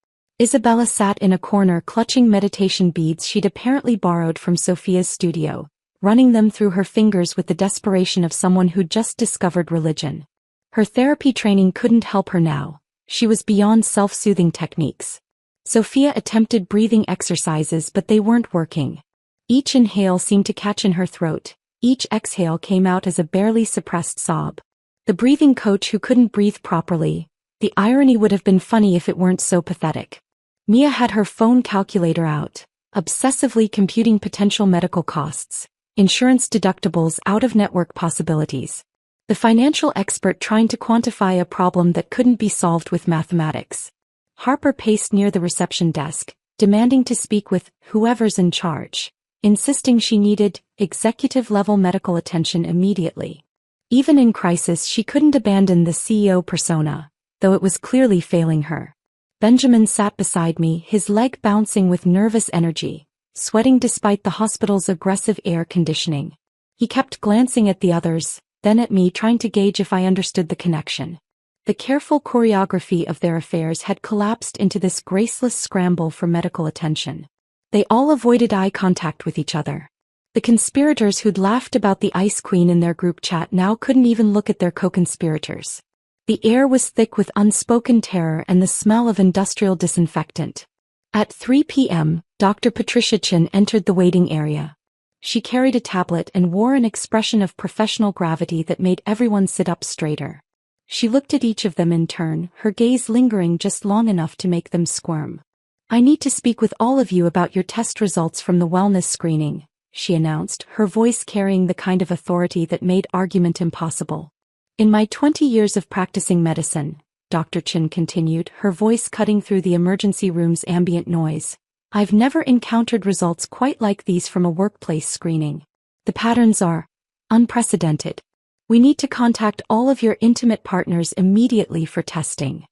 S1: Isabella sat in a corner clutching meditation beads she'd apparently borrowed from Sophia's studio, running them through her fingers with the desperation of someone who'd just discovered religion. Her therapy training couldn't help her now. She was beyond self-soothing techniques. Sophia attempted breathing exercises, but they weren't working. Each inhale seemed to catch in her throat. Each exhale came out as a barely suppressed sob. The breathing coach who couldn't breathe properly. The irony would have been funny if it weren't so pathetic. Mia had her phone calculator out, obsessively computing potential medical costs, insurance deductibles, out-of-network possibilities. The financial expert trying to quantify a problem that couldn't be solved with mathematics. Harper paced near the reception desk, demanding to speak with whoever's in charge, insisting she needed executive-level medical attention immediately. Even in crisis, she couldn't abandon the CEO persona, though it was clearly failing her. Benjamin sat beside me, his leg bouncing with nervous energy, sweating despite the hospital's aggressive air conditioning. He kept glancing at the others, then at me, trying to gauge if I understood the connection. The careful choreography of their affairs had collapsed into this graceless scramble for medical attention. They all avoided eye contact with each other. The conspirators who'd laughed about the Ice Queen in their group chat now couldn't even look at their co-conspirators. The air was thick with unspoken terror and the smell of industrial disinfectant. At 3 p.m., Dr. Patricia Chin entered the waiting area. She carried a tablet and wore an expression of professional gravity that made everyone sit up straighter. She looked at each of them in turn, her gaze lingering just long enough to make them squirm. "I need to speak with all of you about your test results from the wellness screening," she announced, her voice carrying the kind of authority that made argument impossible. "In my 20 years of practicing medicine," Dr. Chin continued, her voice cutting through the emergency room's ambient noise, "I've never encountered results quite like these from a workplace screening. The patterns are unprecedented. We need to contact all of your intimate partners immediately for testing."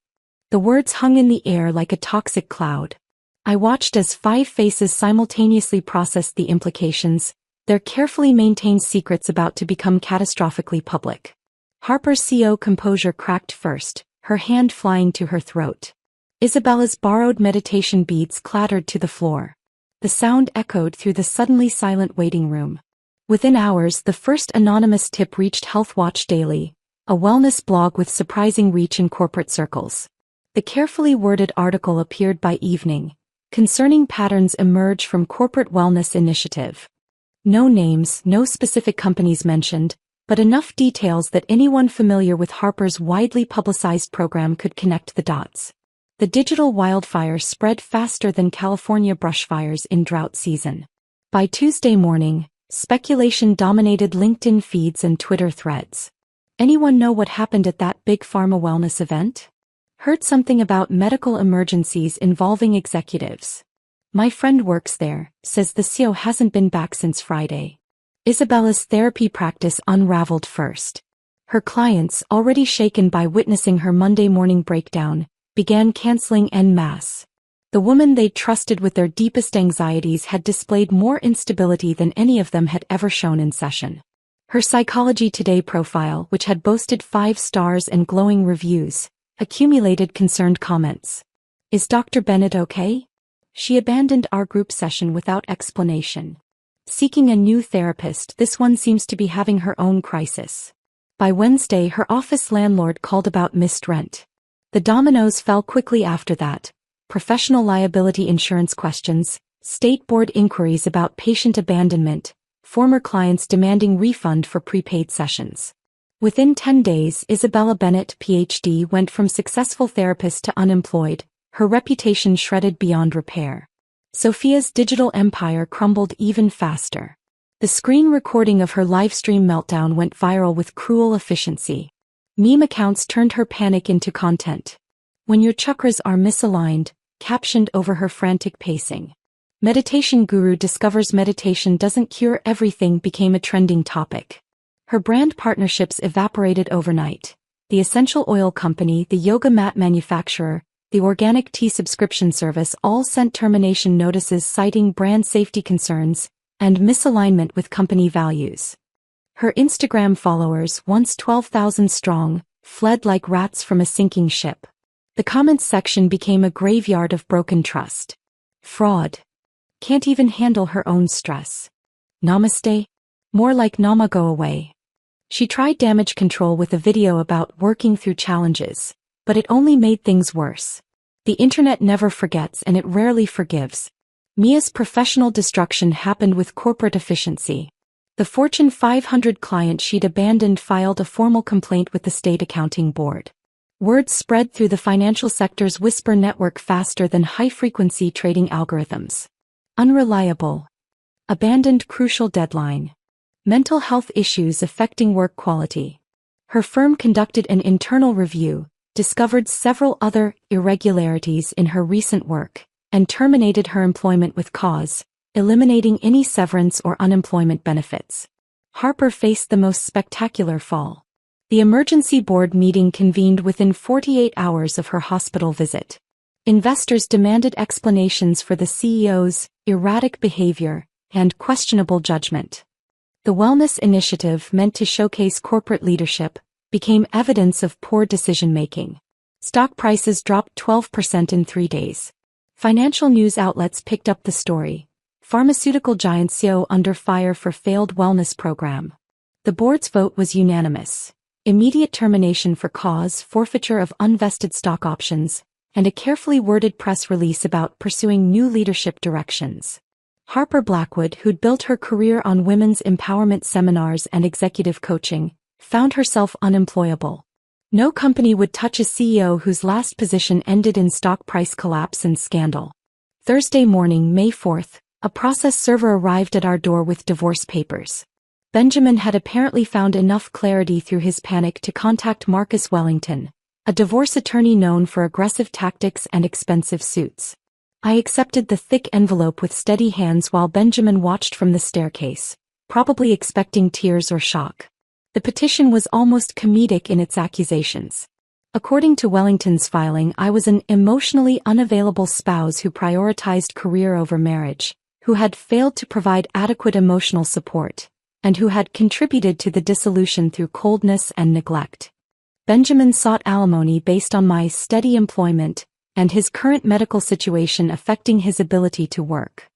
S1: The words hung in the air like a toxic cloud. I watched as 5 faces simultaneously processed the implications, their carefully maintained secrets about to become catastrophically public. Harper's CEO composure cracked first, her hand flying to her throat. Isabella's borrowed meditation beads clattered to the floor. The sound echoed through the suddenly silent waiting room. Within hours, the first anonymous tip reached HealthWatch Daily, a wellness blog with surprising reach in corporate circles. The carefully worded article appeared by evening. Concerning patterns emerge from corporate wellness initiative. No names, no specific companies mentioned, but enough details that anyone familiar with Harper's widely publicized program could connect the dots. The digital wildfire spread faster than California brushfires in drought season. By Tuesday morning, Speculation dominated LinkedIn feeds and Twitter threads. Anyone know what happened at that big pharma wellness event? Heard something about medical emergencies involving executives. My friend works there, says the CEO hasn't been back since Friday. Isabella's therapy practice unraveled first. Her clients, already shaken by witnessing her Monday morning breakdown, began canceling en masse. The woman they trusted with their deepest anxieties had displayed more instability than any of them had ever shown in session. Her Psychology Today profile, which had boasted 5 stars and glowing reviews, accumulated concerned comments. Is Dr. Bennett okay? She abandoned our group session without explanation. Seeking a new therapist, this one seems to be having her own crisis. By Wednesday, her office landlord called about missed rent. The dominoes fell quickly after that. Professional liability insurance questions, state board inquiries about patient abandonment, former clients demanding refund for prepaid sessions. Within 10 days, Isabella Bennett, PhD, went from successful therapist to unemployed, her reputation shredded beyond repair. Sophia's digital empire crumbled even faster. The screen recording of her livestream meltdown went viral with cruel efficiency. Meme accounts turned her panic into content. When your chakras are misaligned, captioned over her frantic pacing. Meditation guru discovers meditation doesn't cure everything became a trending topic. Her brand partnerships evaporated overnight. The essential oil company, the yoga mat manufacturer, the organic tea subscription service all sent termination notices citing brand safety concerns and misalignment with company values. Her Instagram followers, once 12,000 strong, fled like rats from a sinking ship. The comments section became a graveyard of broken trust. Fraud. Can't even handle her own stress. Namaste? More like Nama go away. She tried damage control with a video about working through challenges, but it only made things worse. The internet never forgets and it rarely forgives. Mia's professional destruction happened with corporate efficiency. The Fortune 500 client she'd abandoned filed a formal complaint with the state accounting board. Word spread through the financial sector's whisper network faster than high-frequency trading algorithms. Unreliable. Abandoned crucial deadline. Mental health issues affecting work quality. Her firm conducted an internal review, discovered several other irregularities in her recent work, and terminated her employment with cause, eliminating any severance or unemployment benefits. Harper faced the most spectacular fall. The emergency board meeting convened within 48 hours of her hospital visit. Investors demanded explanations for the CEO's erratic behavior and questionable judgment. The wellness initiative, meant to showcase corporate leadership, became evidence of poor decision-making. Stock prices dropped 12% in 3 days. Financial news outlets picked up the story. Pharmaceutical giant CEO under fire for failed wellness program. The board's vote was unanimous. Immediate termination for cause, forfeiture of unvested stock options, and a carefully worded press release about pursuing new leadership directions. Harper Blackwood, who'd built her career on women's empowerment seminars and executive coaching, found herself unemployable. No company would touch a CEO whose last position ended in stock price collapse and scandal. Thursday morning, May 4th, a process server arrived at our door with divorce papers. Benjamin had apparently found enough clarity through his panic to contact Marcus Wellington, a divorce attorney known for aggressive tactics and expensive suits. I accepted the thick envelope with steady hands while Benjamin watched from the staircase, probably expecting tears or shock. The petition was almost comedic in its accusations. According to Wellington's filing, I was an emotionally unavailable spouse who prioritized career over marriage, who had failed to provide adequate emotional support, and who had contributed to the dissolution through coldness and neglect. Benjamin sought alimony based on my steady employment and his current medical situation affecting his ability to work.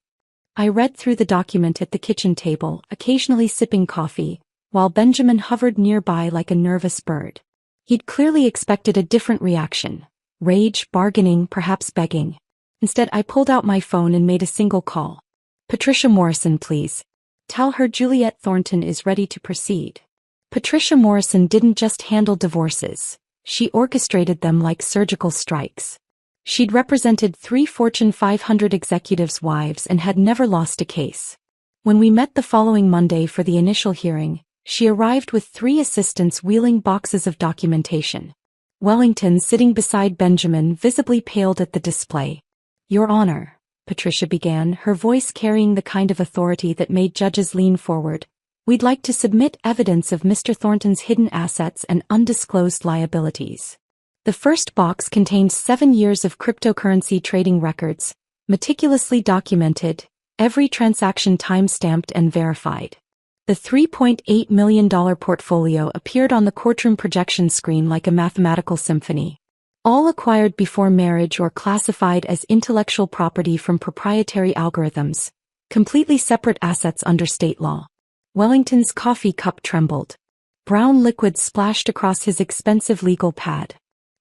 S1: I read through the document at the kitchen table, occasionally sipping coffee, while Benjamin hovered nearby like a nervous bird. He'd clearly expected a different reaction: rage, bargaining, perhaps begging. Instead, I pulled out my phone and made a single call. "Patricia Morrison, please. Tell her Juliet Thornton is ready to proceed." Patricia Morrison didn't just handle divorces, she orchestrated them like surgical strikes. She'd represented 3 Fortune 500 executives' wives and had never lost a case. When we met the following Monday for the initial hearing, she arrived with 3 assistants wheeling boxes of documentation. Wellington, sitting beside Benjamin, visibly paled at the display. "Your Honor," Patricia began, her voice carrying the kind of authority that made judges lean forward, "we'd like to submit evidence of Mr. Thornton's hidden assets and undisclosed liabilities." The first box contained 7 years of cryptocurrency trading records, meticulously documented, every transaction time-stamped and verified. The $3.8 million portfolio appeared on the courtroom projection screen like a mathematical symphony. All acquired before marriage or classified as intellectual property from proprietary algorithms, completely separate assets under state law. Wellington's coffee cup trembled. Brown liquid splashed across his expensive legal pad.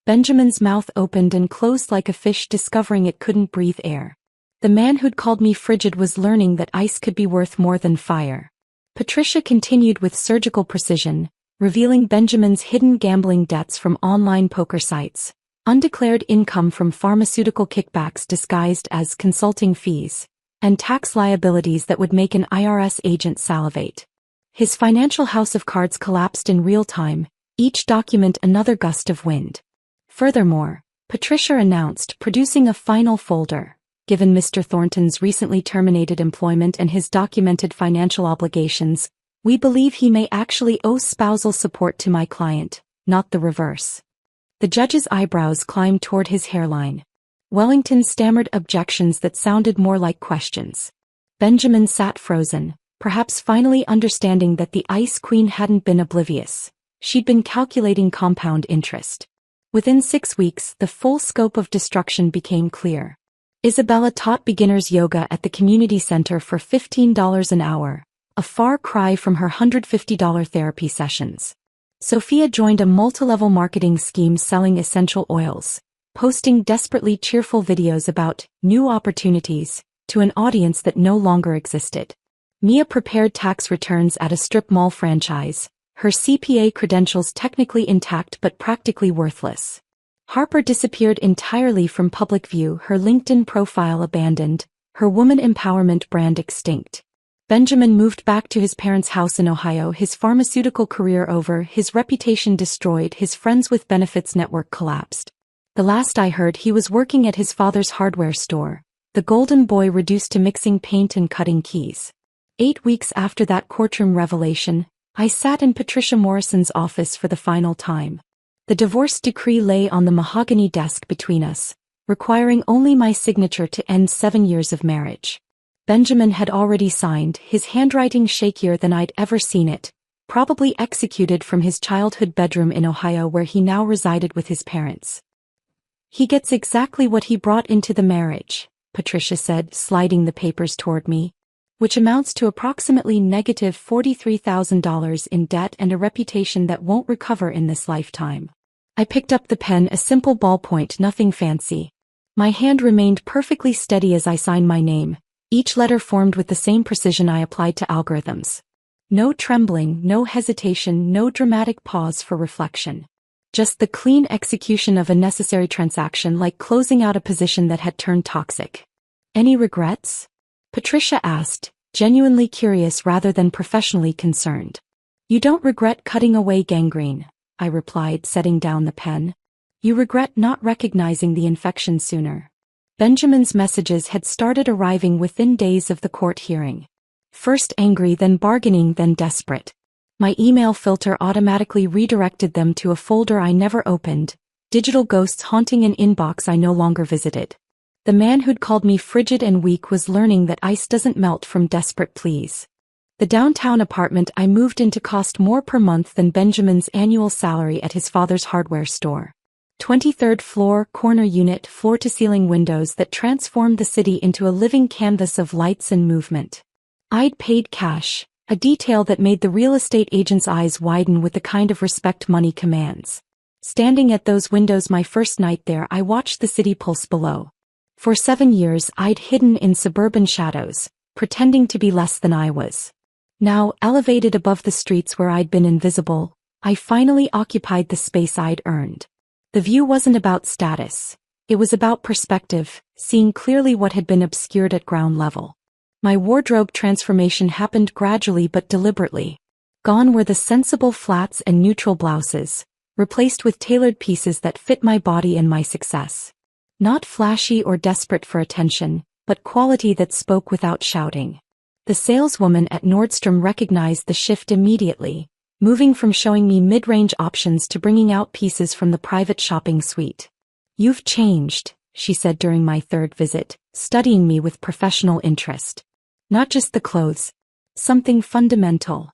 S1: Benjamin's mouth opened and closed like a fish discovering it couldn't breathe air. The man who'd called me frigid was learning that ice could be worth more than fire. Patricia continued with surgical precision, revealing Benjamin's hidden gambling debts from online poker sites, undeclared income from pharmaceutical kickbacks disguised as consulting fees, and tax liabilities that would make an IRS agent salivate. His financial house of cards collapsed in real time, each document another gust of wind. Furthermore, Patricia announced, producing a final folder. Given Mr. Thornton's recently terminated employment and his documented financial obligations, we believe he may actually owe spousal support to my client, not the reverse. The judge's eyebrows climbed toward his hairline. Wellington stammered objections that sounded more like questions. Benjamin sat frozen, perhaps finally understanding that the Ice Queen hadn't been oblivious. She'd been calculating compound interest. Within 6 weeks, the full scope of destruction became clear. Isabella taught beginners yoga at the community center for $15 an hour, a far cry from her $150 therapy sessions. Sophia joined a multi-level marketing scheme selling essential oils, posting desperately cheerful videos about new opportunities to an audience that no longer existed. Mia prepared tax returns at a strip mall franchise, her CPA credentials technically intact but practically worthless. Harper disappeared entirely from public view, her LinkedIn profile abandoned, her woman empowerment brand extinct. Benjamin moved back to his parents' house in Ohio, his pharmaceutical career over, his reputation destroyed, his friends with benefits network collapsed. The last I heard, he was working at his father's hardware store, the golden boy reduced to mixing paint and cutting keys. 8 weeks after that courtroom revelation, I sat in Patricia Morrison's office for the final time. The divorce decree lay on the mahogany desk between us, requiring only my signature to end 7 years of marriage. Benjamin had already signed, his handwriting shakier than I'd ever seen it, probably executed from his childhood bedroom in Ohio where he now resided with his parents. "He gets exactly what he brought into the marriage," Patricia said, sliding the papers toward me, "which amounts to approximately negative $43,000 in debt and a reputation that won't recover in this lifetime." I picked up the pen, a simple ballpoint, nothing fancy. My hand remained perfectly steady as I signed my name, each letter formed with the same precision I applied to algorithms. No trembling, no hesitation, no dramatic pause for reflection. Just the clean execution of a necessary transaction, like closing out a position that had turned toxic. "Any regrets?" Patricia asked, genuinely curious rather than professionally concerned. "You don't regret cutting away gangrene," I replied, setting down the pen. "You regret not recognizing the infection sooner." Benjamin's messages had started arriving within days of the court hearing. First angry, then bargaining, then desperate. My email filter automatically redirected them to a folder I never opened, digital ghosts haunting an inbox I no longer visited. The man who'd called me frigid and weak was learning that ice doesn't melt from desperate pleas. The downtown apartment I moved into cost more per month than Benjamin's annual salary at his father's hardware store. 23rd floor, corner unit, floor-to-ceiling windows that transformed the city into a living canvas of lights and movement. I'd paid cash, a detail that made the real estate agent's eyes widen with the kind of respect money commands. Standing at those windows my first night there, I watched the city pulse below. For 7 years I'd hidden in suburban shadows, pretending to be less than I was. Now, elevated above the streets where I'd been invisible, I finally occupied the space I'd earned. The view wasn't about status. It was about perspective, seeing clearly what had been obscured at ground level. My wardrobe transformation happened gradually but deliberately. Gone were the sensible flats and neutral blouses, replaced with tailored pieces that fit my body and my success. Not flashy or desperate for attention, but quality that spoke without shouting. The saleswoman at Nordstrom recognized the shift immediately, moving from showing me mid-range options to bringing out pieces from the private shopping suite. "You've changed," she said during my third visit, studying me with professional interest. "Not just the clothes. Something fundamental."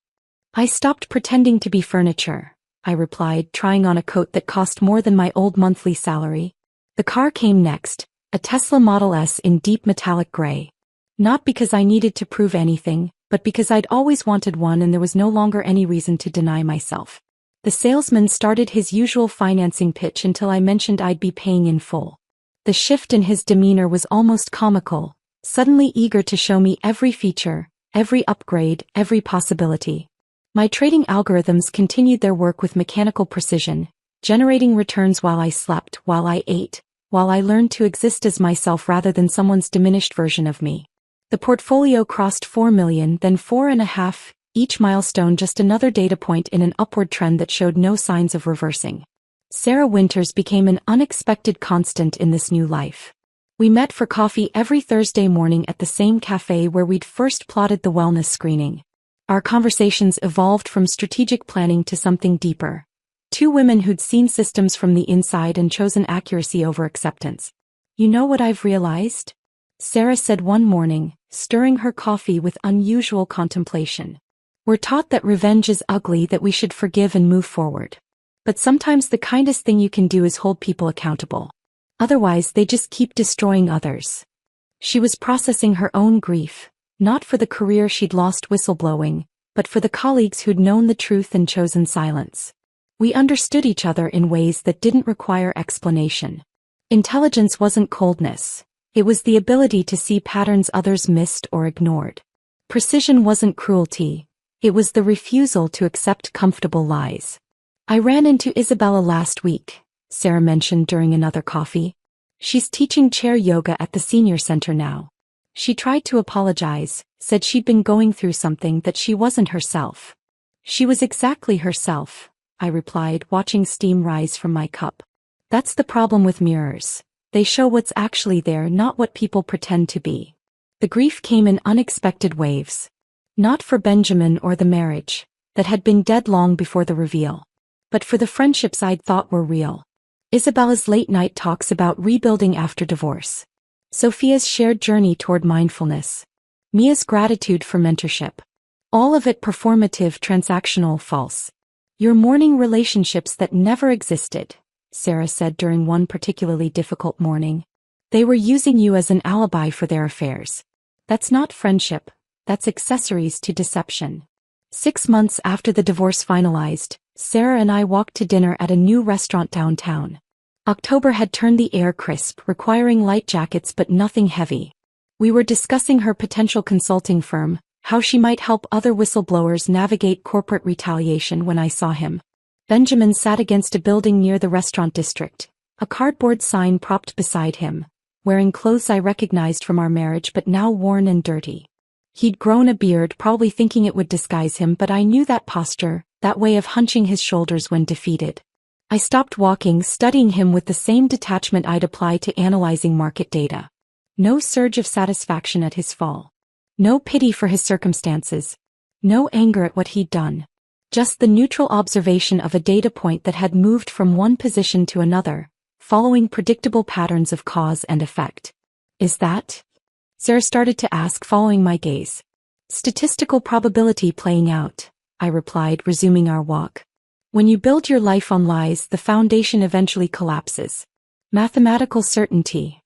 S1: "I stopped pretending to be furniture," I replied, trying on a coat that cost more than my old monthly salary. The car came next, a Tesla Model S in deep metallic gray. Not because I needed to prove anything, but because I'd always wanted one and there was no longer any reason to deny myself. The salesman started his usual financing pitch until I mentioned I'd be paying in full. The shift in his demeanor was almost comical, suddenly eager to show me every feature, every upgrade, every possibility. My trading algorithms continued their work with mechanical precision, generating returns while I slept, while I ate, while I learned to exist as myself rather than someone's diminished version of me. The portfolio crossed 4 million, then 4.5, each milestone just another data point in an upward trend that showed no signs of reversing. Sarah Winters became an unexpected constant in this new life. We met for coffee every Thursday morning at the same cafe where we'd first plotted the wellness screening. Our conversations evolved from strategic planning to something deeper. Two women who'd seen systems from the inside and chosen accuracy over acceptance. "You know what I've realized?" Sarah said one morning, stirring her coffee with unusual contemplation. "We're taught that revenge is ugly, that we should forgive and move forward. But sometimes the kindest thing you can do is hold people accountable. Otherwise, they just keep destroying others." She was processing her own grief, not for the career she'd lost whistleblowing, but for the colleagues who'd known the truth and chosen silence. We understood each other in ways that didn't require explanation. Intelligence wasn't coldness. It was the ability to see patterns others missed or ignored. Precision wasn't cruelty. It was the refusal to accept comfortable lies. "I ran into Isabella last week," Sarah mentioned during another coffee. "She's teaching chair yoga at the senior center now. She tried to apologize, said she'd been going through something, that she wasn't herself." "She was exactly herself," I replied, watching steam rise from my cup. "That's the problem with mirrors. They show what's actually there, not what people pretend to be." The grief came in unexpected waves. Not for Benjamin or the marriage, that had been dead long before the reveal, but for the friendships I'd thought were real. Isabella's late-night talks about rebuilding after divorce. Sophia's shared journey toward mindfulness. Mia's gratitude for mentorship. All of it performative, transactional, false. "You're mourning relationships that never existed," Sarah said during one particularly difficult morning. "They were using you as an alibi for their affairs. That's not friendship, that's accessories to deception." 6 months after the divorce finalized, Sarah and I walked to dinner at a new restaurant downtown. October had turned the air crisp, requiring light jackets but nothing heavy. We were discussing her potential consulting firm, how she might help other whistleblowers navigate corporate retaliation when I saw him. Benjamin sat against a building near the restaurant district, a cardboard sign propped beside him, wearing clothes I recognized from our marriage but now worn and dirty. He'd grown a beard, probably thinking it would disguise him, but I knew that posture, that way of hunching his shoulders when defeated. I stopped walking, studying him with the same detachment I'd apply to analyzing market data. No surge of satisfaction at his fall. No pity for his circumstances. No anger at what he'd done. Just the neutral observation of a data point that had moved from one position to another, following predictable patterns of cause and effect. "Is that?" Sarah started to ask, following my gaze. "Statistical probability playing out," I replied, resuming our walk. "When you build your life on lies, the foundation eventually collapses. Mathematical certainty."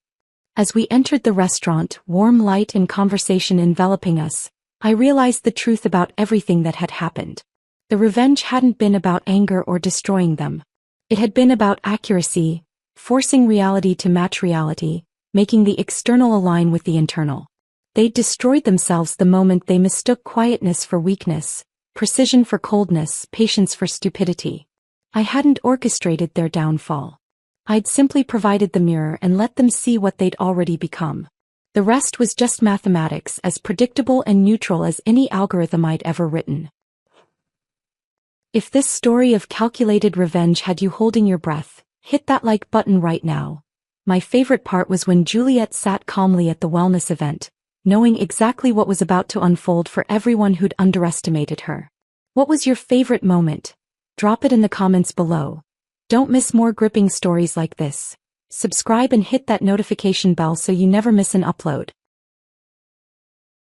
S1: As we entered the restaurant, warm light and conversation enveloping us, I realized the truth about everything that had happened. The revenge hadn't been about anger or destroying them. It had been about accuracy, forcing reality to match reality, making the external align with the internal. They'd destroyed themselves the moment they mistook quietness for weakness, precision for coldness, patience for stupidity. I hadn't orchestrated their downfall. I'd simply provided the mirror and let them see what they'd already become. The rest was just mathematics, as predictable and neutral as any algorithm I'd ever written. If this story of calculated revenge had you holding your breath, hit that like button right now. My favorite part was when Juliet sat calmly at the wellness event, knowing exactly what was about to unfold for everyone who'd underestimated her. What was your favorite moment? Drop it in the comments below. Don't miss more gripping stories like this. Subscribe and hit that notification bell so you never miss an upload.